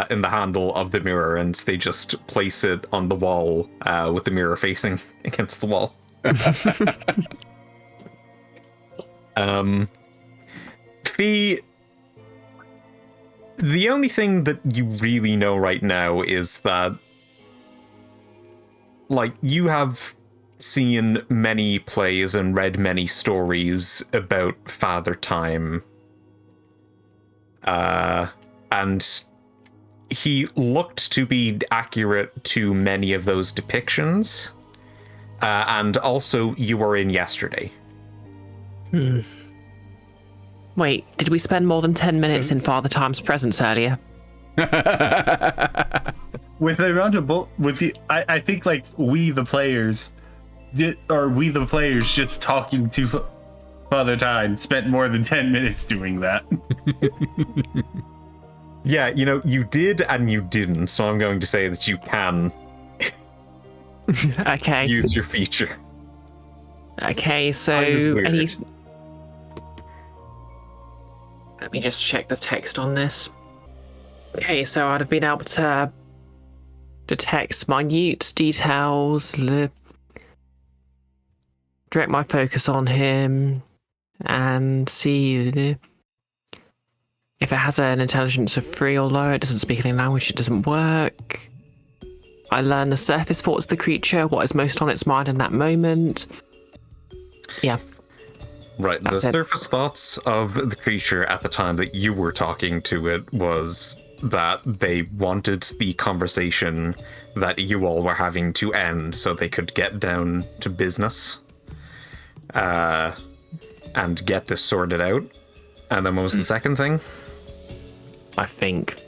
in the handle of the mirror, and they just place it on the wall with the mirror facing against the wall. Fee, the only thing that you really know right now is that, like, you have seen many plays and read many stories about Father Time. And he looked to be accurate to many of those depictions. And also, you were in yesterday. Wait, did we spend more than 10 minutes in Father Time's presence earlier? With the amount of I think like we the players just talking to Father Time spent more than 10 minutes doing that. Yeah, you did and you didn't, so I'm going to say that you can Okay. use your feature. Okay, so Time is weird. let me just check the text on this. Okay, so I'd have been able to detect minute details, direct my focus on him, and see if it has an intelligence of 3 or lower. It doesn't speak any language, it doesn't work. I learn the surface thoughts of the creature, what is most on its mind in that moment. Yeah. Right, the That's it. surface thoughts of the creature at the time that you were talking to it was that they wanted the conversation that you all were having to end so they could get down to business and get this sorted out. And then what was the second thing? I think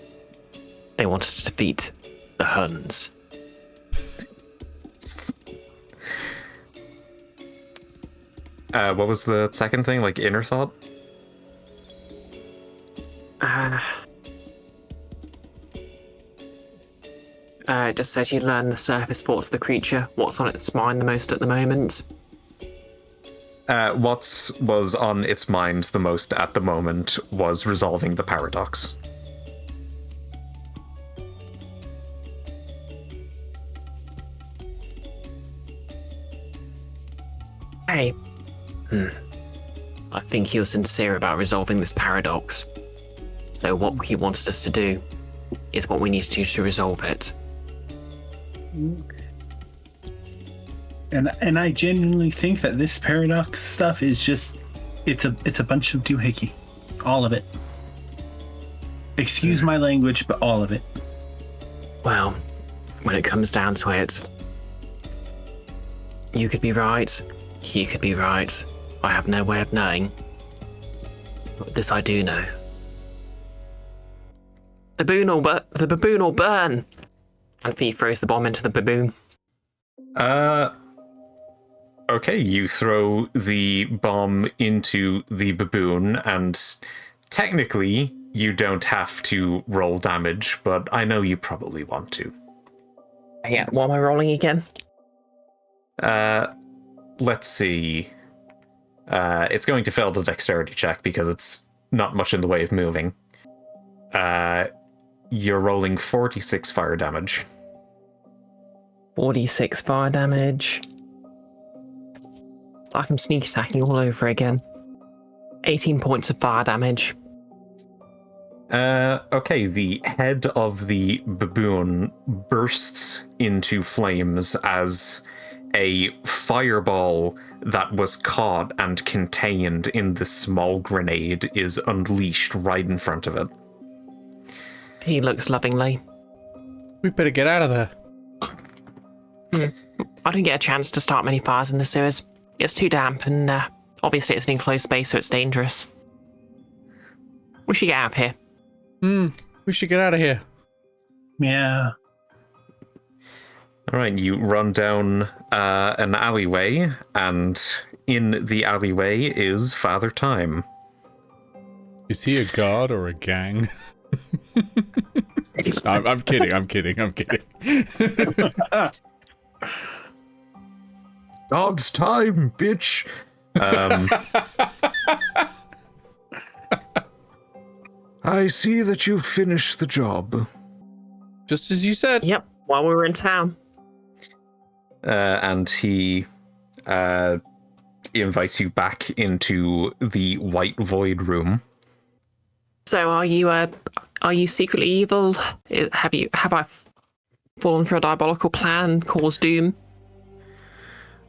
they wanted to defeat the Huns. What was the second thing? Like inner thought? It just says you learn the surface thoughts of the creature, what's on its mind the most at the moment. What was on its mind the most at the moment was resolving the paradox. Hey. I think he was sincere about resolving this paradox. So what he wanted us to do is what we need to do to resolve it. And I genuinely think that this paradox stuff is just it's a bunch of doohickey. All of it. Excuse my language, but all of it. Well, when it comes down to it, you could be right, he could be right. I have no way of knowing. But this I do know. The baboon will burn! And Fee throws the bomb into the baboon. Okay, you throw the bomb into the baboon, and technically you don't have to roll damage, but I know you probably want to. Yeah, what am I rolling again? Let's see. It's going to fail the dexterity check because it's not much in the way of moving. You're rolling 46 fire damage. 46 fire damage. It's like I'm sneak attacking all over again. 18 points of fire damage. Okay, the head of the baboon bursts into flames as a fireball that was caught and contained in the small grenade is unleashed right in front of it. He looks lovingly. We better get out of there. I don't get a chance to start many fires in the sewers. It's too damp, and obviously it's an enclosed space, so it's dangerous. We should get out of here. We should get out of here. Yeah. All right, you run down an alleyway, and in the alleyway is Father Time. Is he a god or a gang? I'm kidding. God's time, bitch. I see that you've finished the job. Just as you said. Yep, while we were in town. And he invites you back into the white void room. So are you secretly evil? Have I fallen for a diabolical plan, caused doom?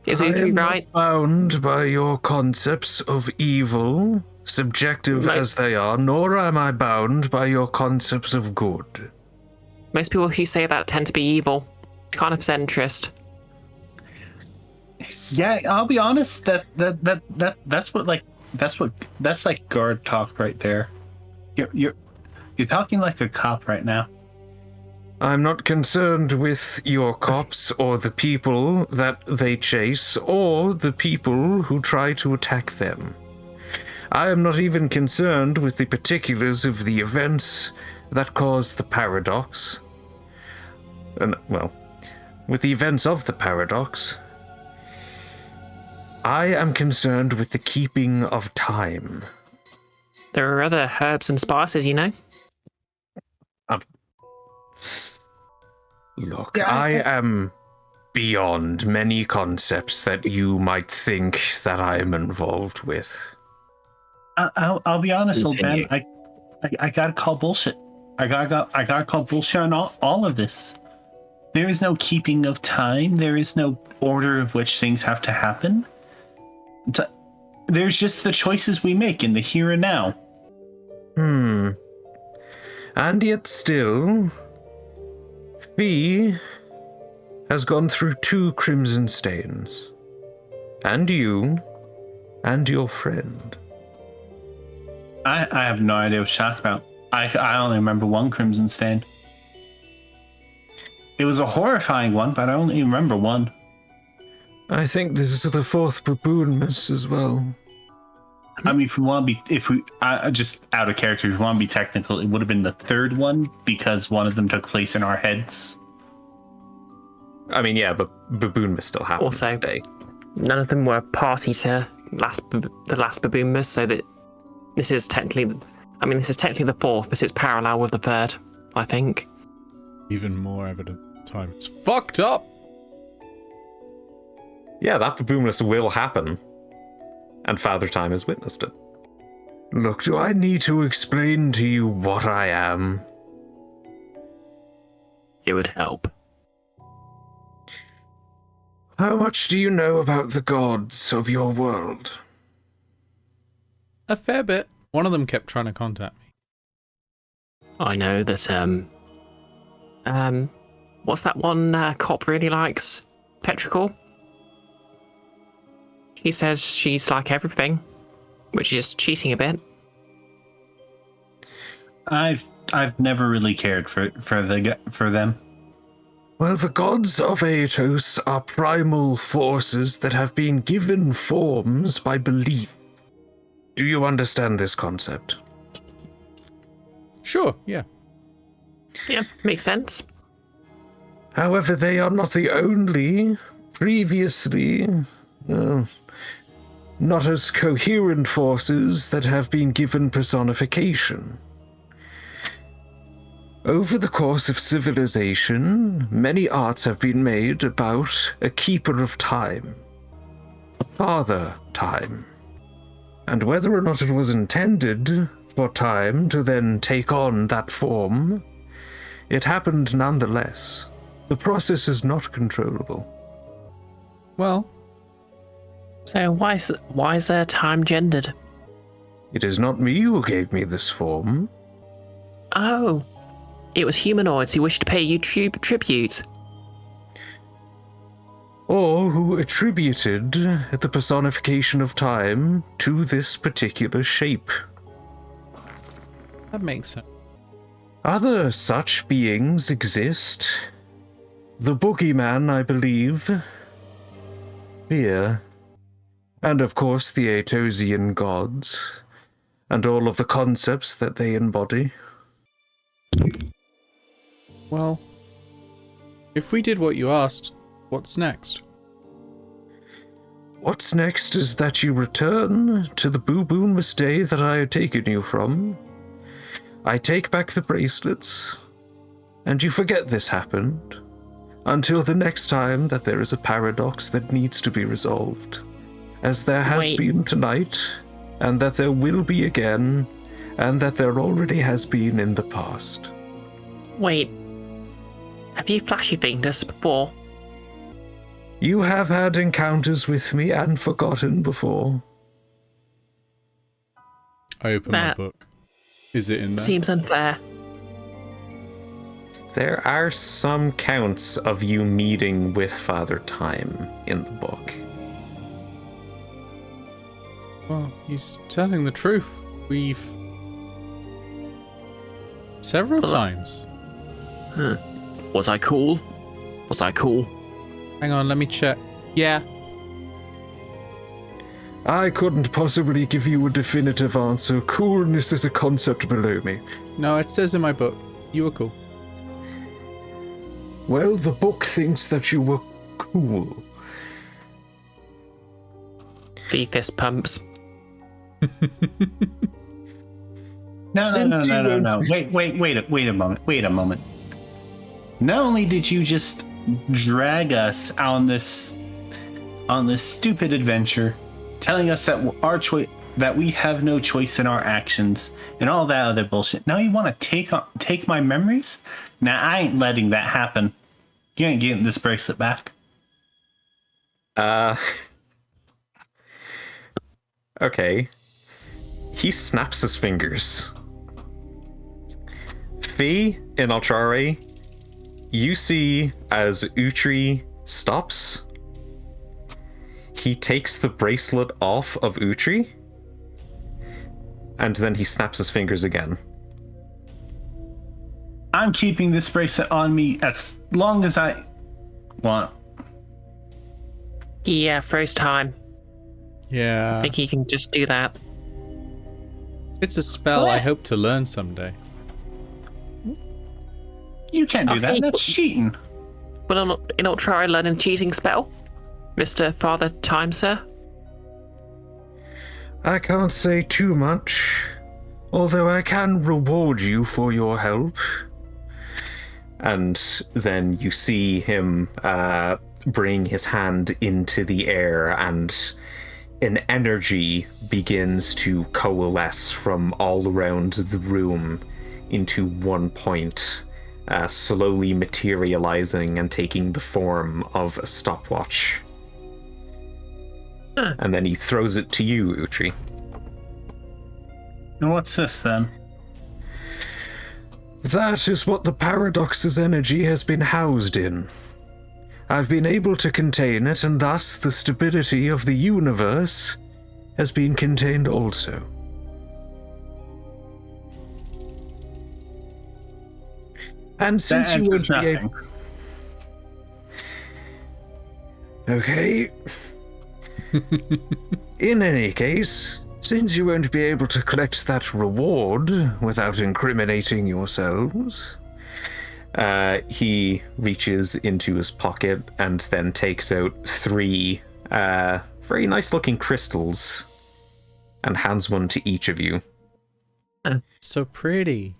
Is I Utri am right? not bound by your concepts of evil, subjective as they are, nor am I bound by your concepts of good. Most people who say that tend to be evil, kind of centrist. Yeah, I'll be honest. That's like guard talk right there. You're talking like a cop right now. I'm not concerned with your cops or the people that they chase or the people who try to attack them. I am not even concerned with the particulars of the events that caused the paradox. And, well, with the events of the paradox, I am concerned with the keeping of time. There are other herbs and spices, you know? Look, I am beyond many concepts that you might think that I am involved with. I'll be honest, old man. Continue. I gotta call bullshit. I gotta call bullshit on all of this. There is no keeping of time. There is no order of which things have to happen. There's just the choices we make in the here and now. And yet still, Fee has gone through 2 crimson stains. And you, and your friend. I have no idea what you're talking about. I only remember 1 crimson stain. It was a horrifying one, but I only remember 1. I think this is the 4th Baboonmas as well. I mean, if we just out of character, if we want to be technical, it would have been the 3rd one because one of them took place in our heads. I mean, yeah, but Baboonmas still happened also, today. None of them were party to the last Baboonmas, so that this is technically the 4th, but it's parallel with the 3rd, I think. Even more evident time. It's fucked up. Yeah, that Baboonmas will happen. And Father Time has witnessed it. Look, do I need to explain to you what I am? It would help. How much do you know about the gods of your world? A fair bit. One of them kept trying to contact me. I know that, what's that one cop really likes? Petrichor? He says she's like everything, which is cheating a bit. I've never really cared for them. Well, the gods of Aetos are primal forces that have been given forms by belief. Do you understand this concept? Sure, yeah. Yeah, makes sense. However, they are not the only previously not as coherent forces that have been given personification. Over the course of civilization, many arts have been made about a keeper of time, Father Time. And whether or not it was intended for time to then take on that form, it happened nonetheless. The process is not controllable. Well, so why is time gendered? It is not me who gave me this form. Oh, it was humanoids who wished to pay you tribute. Or who attributed the personification of time to this particular shape. that makes sense. Other such beings exist. The boogeyman, I believe. Fear. And of course the Aetosian gods. And all of the concepts that they embody. Well, if we did what you asked, what's next? What's next is that you return to the Baboonmas day that I had taken you from. I take back the bracelets, and you forget this happened, until the next time that there is a paradox that needs to be resolved, as there has been tonight, and that there will be again, and that there already has been in the past. Wait. Have you flashy thinged us before? You have had encounters with me and forgotten before. I open my book. Is it in there? Seems unfair. There are some counts of you meeting with Father Time in the book. Well, he's telling the truth. We've... several times. Huh. Was I cool? Was I cool? Hang on, let me check. Yeah. I couldn't possibly give you a definitive answer. Coolness is a concept below me. No, it says in my book, you were cool. Well, the book thinks that you were cool. Fist pumps. No. Wait a moment. Not only did you just drag us on this stupid adventure, telling us that our choice, that we have no choice in our actions, and all that other bullshit. Now you want to take my memories? Nah, I ain't letting that happen. You ain't getting this bracelet back. Okay. He snaps his fingers. Fee, Inoltrare, you see as Utri stops, he takes the bracelet off of Utri, and then he snaps his fingers again. I'm keeping this bracelet on me as long as I want. Yeah, first time. Yeah. I think he can just do that. It's a spell I hope to learn someday. You can't do that. That's cheating. But I'm not try learning cheating spell, Mr. Father Time, sir. I can't say too much, although I can reward you for your help. And then you see him bring his hand into the air, and an energy begins to coalesce from all around the room into one point, slowly materializing and taking the form of a stopwatch. Huh. And then he throws it to you, Utri. And what's this then? That is what the paradox's energy has been housed in. I've been able to contain it, and thus the stability of the universe has been contained also. And since you won't be able... Okay. In any case, since you won't be able to collect that reward without incriminating yourselves... He reaches into his pocket and then takes out 3 very nice looking crystals and hands one to each of you. So pretty.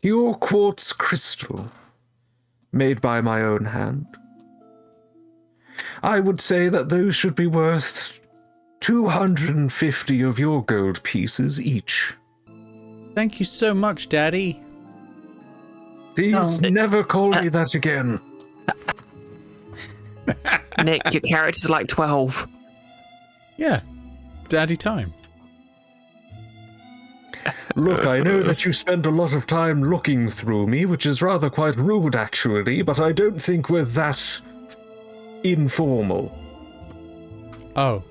Pure quartz crystal, made by my own hand. I would say that those should be worth 250 of your gold pieces each. Thank you so much, Daddy. Please never call me that again. Nick, your character's like 12. Yeah. Daddy time. Look, I know that you spend a lot of time looking through me, which is rather quite rude, actually, but I don't think we're that informal. Oh.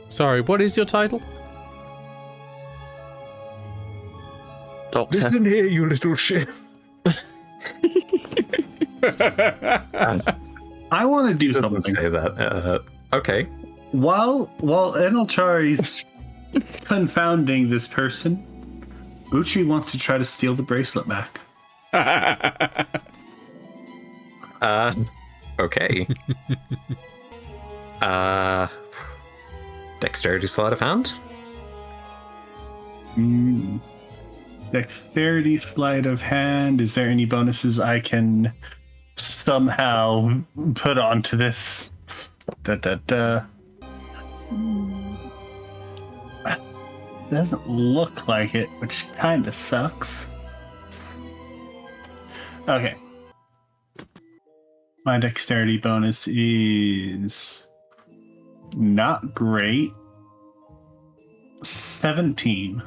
Sorry, what is your title? Doctor. Listen here, you little shit. I want to do Doesn't something. say that. Okay. While Inoltrare's confounding this person, Utri wants to try to steal the bracelet back. Okay. Dexterity sleight of hand. Dexterity sleight of hand. Is there any bonuses I can somehow put onto this? Doesn't look like it, which kind of sucks. Okay. My dexterity bonus is not great. 17.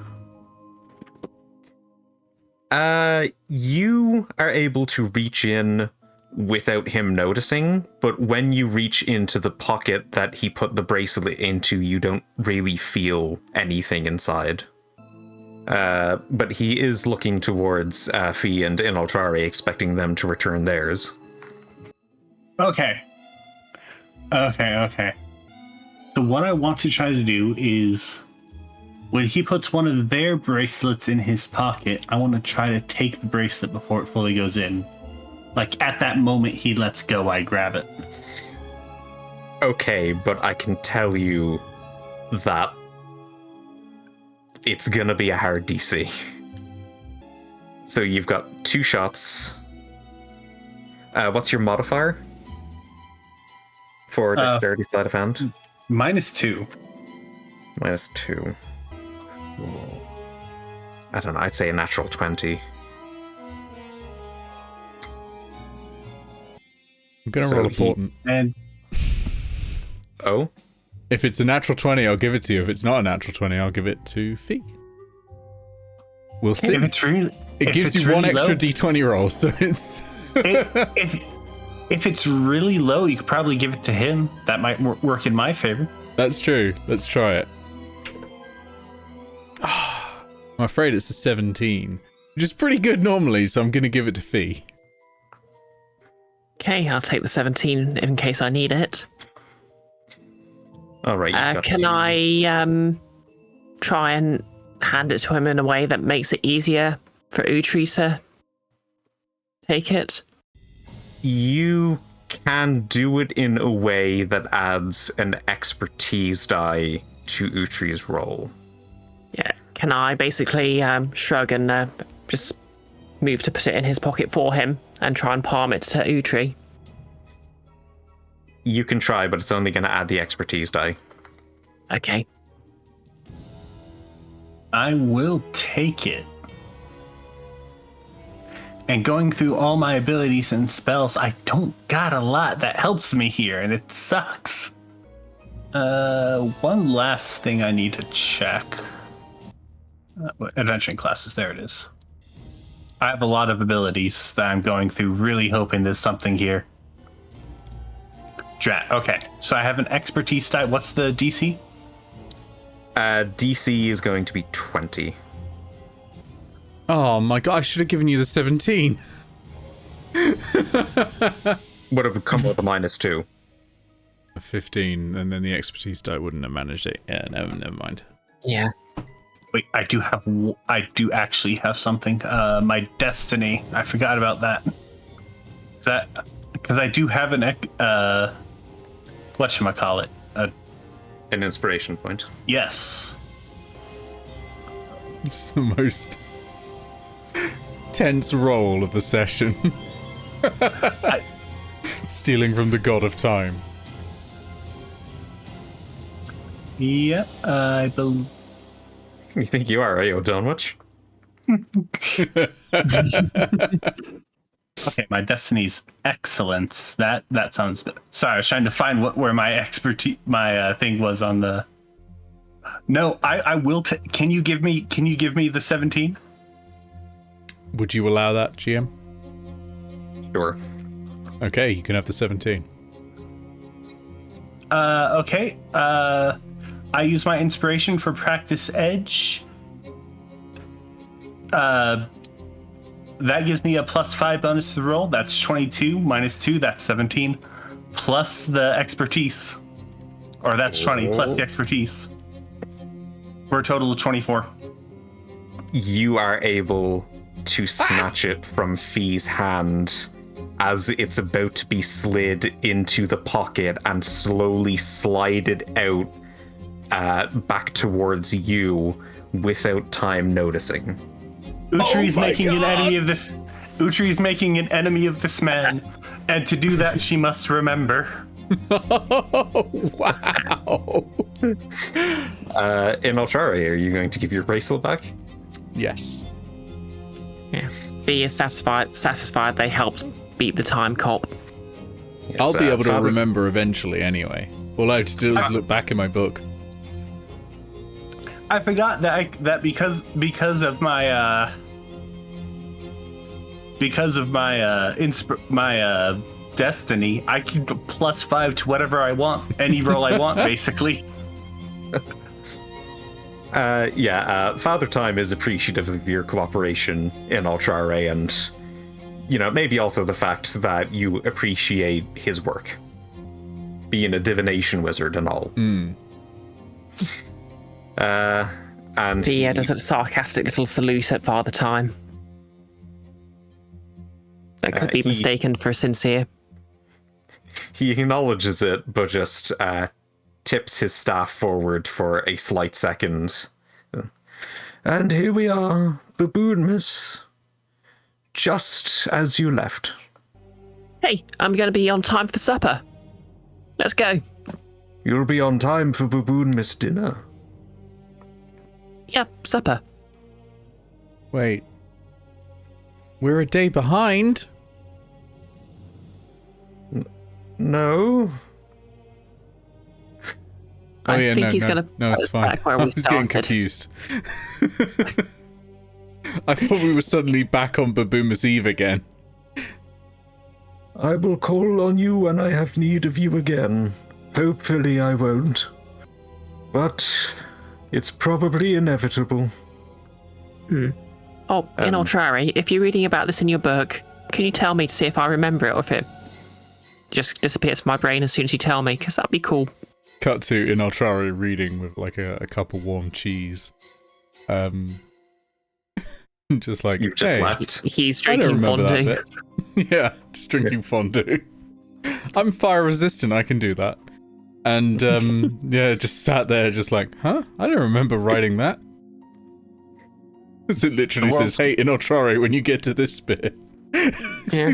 You are able to reach in without him noticing, but when you reach into the pocket that he put the bracelet into, you don't really feel anything inside. But he is looking towards Fee and Inoltrare, expecting them to return theirs. Okay. So what I want to try to do is, when he puts one of their bracelets in his pocket, I want to try to take the bracelet before it fully goes in. Like, at that moment he lets go, I grab it. Okay, but I can tell you that it's gonna be a hard DC. So you've got 2 shots. What's your modifier for dexterity sleight of hand? -2. -2. I don't know, I'd say a natural 20. I'm gonna So roll a he- portent. And Oh? If it's a natural 20, I'll give it to you. If it's not a natural 20, I'll give it to Fee. We'll see. if it's really, It if gives it's you one really extra low- d20 roll, so it's... if it's really low, you could probably give it to him. That might work in my favor. That's true. Let's try it. I'm afraid it's a 17, which is pretty good normally, so I'm going to give it to Fee. Okay, I'll take the 17 in case I need it. All right. you've got Can 2. I try and hand it to him in a way that makes it easier for Utri to take it? You can do it in a way that adds an expertise die to Utri's roll. Yeah. Can I basically shrug and just move to put it in his pocket for him and try and palm it to Utri? You can try, but it's only going to add the expertise die. Okay. I will take it. And going through all my abilities and spells, I don't got a lot that helps me here, and it sucks. One last thing I need to check. Adventuring classes, there it is. I have a lot of abilities that I'm going through, really hoping there's something here. Drat. Okay, so I have an expertise die. What's the DC? DC is going to be 20. Oh my god, I should have given you the 17. Would have come with a -2. A 15, and then the expertise die wouldn't have managed it. Yeah, never mind. Yeah. Wait, I do actually have something. My destiny. I forgot about that. Is that because I do have an whatchamacallit? An inspiration point. Yes. It's the most tense roll of the session. Stealing from the god of time. Yep, I believe. You think you are, Ayo Donwich? Okay, my destiny's excellence. That sounds good. Sorry, I was trying to find where my expertise, my thing was on the. No, I will. Can you give me the 17? Would you allow that, GM? Sure. Okay, you can have the 17. Okay. I use my inspiration for practice edge. That gives me a +5 bonus to the roll. That's 22 -2. That's 17. Plus the expertise. Or that's 20 plus the expertise. For a total of 24. You are able to snatch it from Fee's hand as it's about to be slid into the pocket and slowly slide it out back towards you without time noticing. Utri's making an enemy of this. Utri's making an enemy of this man, and to do that, she must remember. Wow. Inoltrare, are you going to give your bracelet back? Yes. Yeah. B is satisfied they helped beat the time cop. Yes, I'll be able to Father- remember eventually anyway. All I have to do is look back in my book. I forgot that because of my destiny, I can go +5 to whatever I want, any roll I want, basically. Father Time is appreciative of your cooperation in Inoltrare, and maybe also the fact that you appreciate his work, being a divination wizard and all. And Thea does a sarcastic little salute at Father Time. That could be mistaken for sincere. he acknowledges it, but just tips his staff forward for a slight second. And here we are, Baboonmas. Just as you left. Hey, I'm going to be on time for supper. Let's go. You'll be on time for Baboonmas dinner. Yeah, supper. Wait. We're a day behind? No. Oh, I think he's going to No, it's fine. back where I we was getting started. confused. I thought we were suddenly back on Baboonmas Eve again. I will call on you when I have need of you again. Hopefully I won't. But it's probably inevitable. Oh, Inoltrare, if you're reading about this in your book, can you tell me to see if I remember it or if it just disappears from my brain as soon as you tell me? Because that'd be cool. Cut to Inoltrare reading with like a cup of warm cheese. Just like, You've just hey, left. He's I don't drinking remember fondue. that bit. Yeah, just drinking fondue. I'm fire resistant, I can do that. And yeah, just sat there just like, huh? I don't remember writing that. It literally says, hey, Inoltrare, when you get to this bit. Yeah.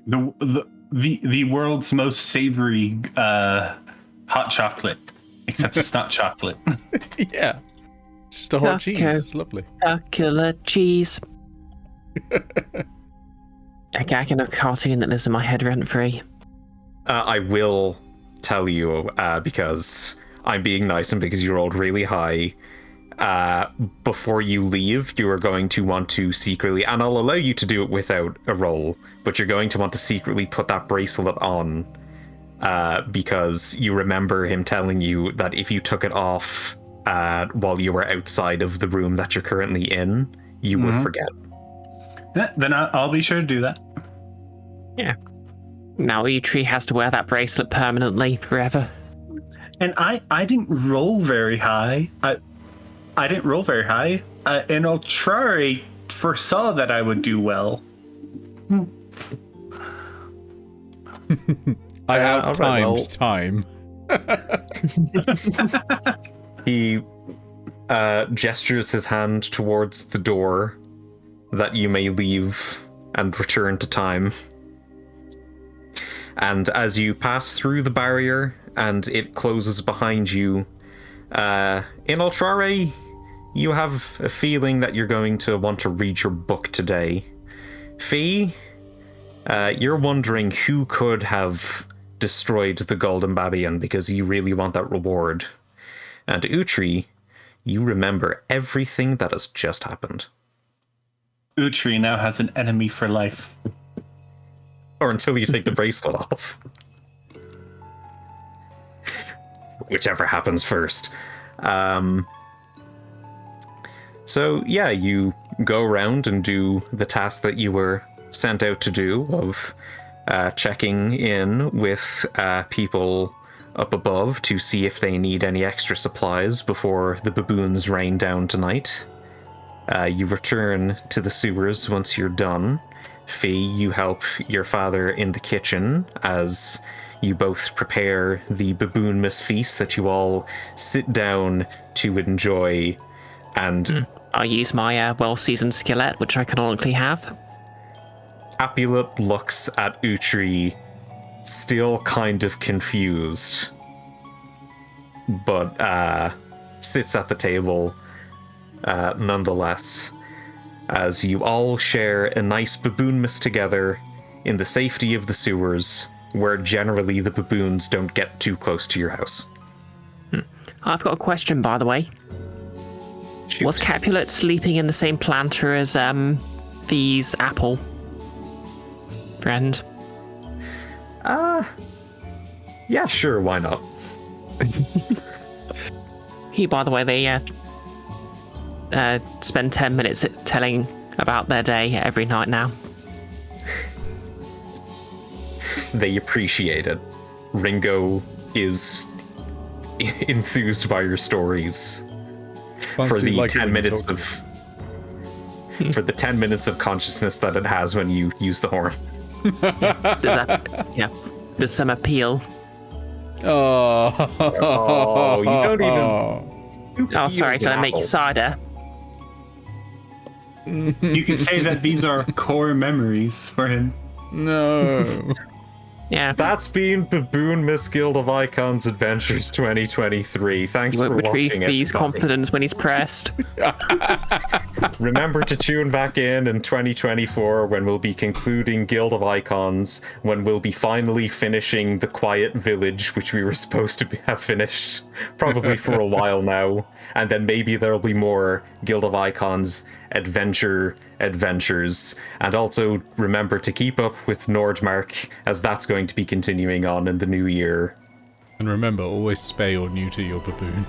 The world's most savory hot chocolate, except it's not chocolate. Yeah. It's just a hot cheese. Okay. It's lovely. Chocolate cheese. A gag in a cartoon that lives in my head rent free. I will tell you, because I'm being nice and because you rolled really high, before you leave, you are going to want to secretly, and I'll allow you to do it without a roll, but you're going to want to secretly put that bracelet on, because you remember him telling you that if you took it off while you were outside of the room that you're currently in, you would forget. Then I'll be sure to do that. Yeah. Now Utri has to wear that bracelet permanently forever. And I didn't roll very high. I didn't roll very high. Inoltrare foresaw that I would do well. I out all right, timed well- time. He gestures his hand towards the door that you may leave and return to time. And as you pass through the barrier and it closes behind you, Inoltrare, you have a feeling that you're going to want to read your book today. Fee, you're wondering who could have destroyed the goldenbabienen because you really want that reward. And Utri, you remember everything that has just happened. Utri now has an enemy for life. Or until you take the bracelet off. Whichever happens first. So yeah, you go around and do the task that you were sent out to do of checking in with people up above to see if they need any extra supplies before the baboons rain down tonight. You return to the sewers once you're done. Fee, you help your father in the kitchen as you both prepare the Baboonmas feast that you all sit down to enjoy. And I use my well-seasoned skillet, which I canonically have. Capulet looks at Utri, still kind of confused, but sits at the table nonetheless, as you all share a nice baboonmas together in the safety of the sewers, where generally the baboons don't get too close to your house. I've got a question, by the way. Shoot. Was Capulet sleeping in the same planter as V's apple friend? Yeah, sure, why not? By the way, they spend 10 minutes telling about their day every night now. They appreciate it. Ringo is enthused by your stories. For the 10 minutes of for the 10 minutes of consciousness that it has when you use the horn. There's some appeal. Oh, You don't even. Oh, sorry, can I make you cider? You can say that these are core memories for him. No. Yeah. That's been Baboonmas Guild of Icons Adventures 2023. Thanks You for won't retrieve watching, V's everybody. confidence when he's pressed. Remember to tune back in 2024 when we'll be concluding Guild of Icons, when we'll be finally finishing The Quiet Village, which we were supposed to have finished probably for a while now, and then maybe there'll be more Guild of Icons adventures. And also remember to keep up with Nordmark, as that's going to be continuing on in the new year. And remember, always spay or neuter your baboon.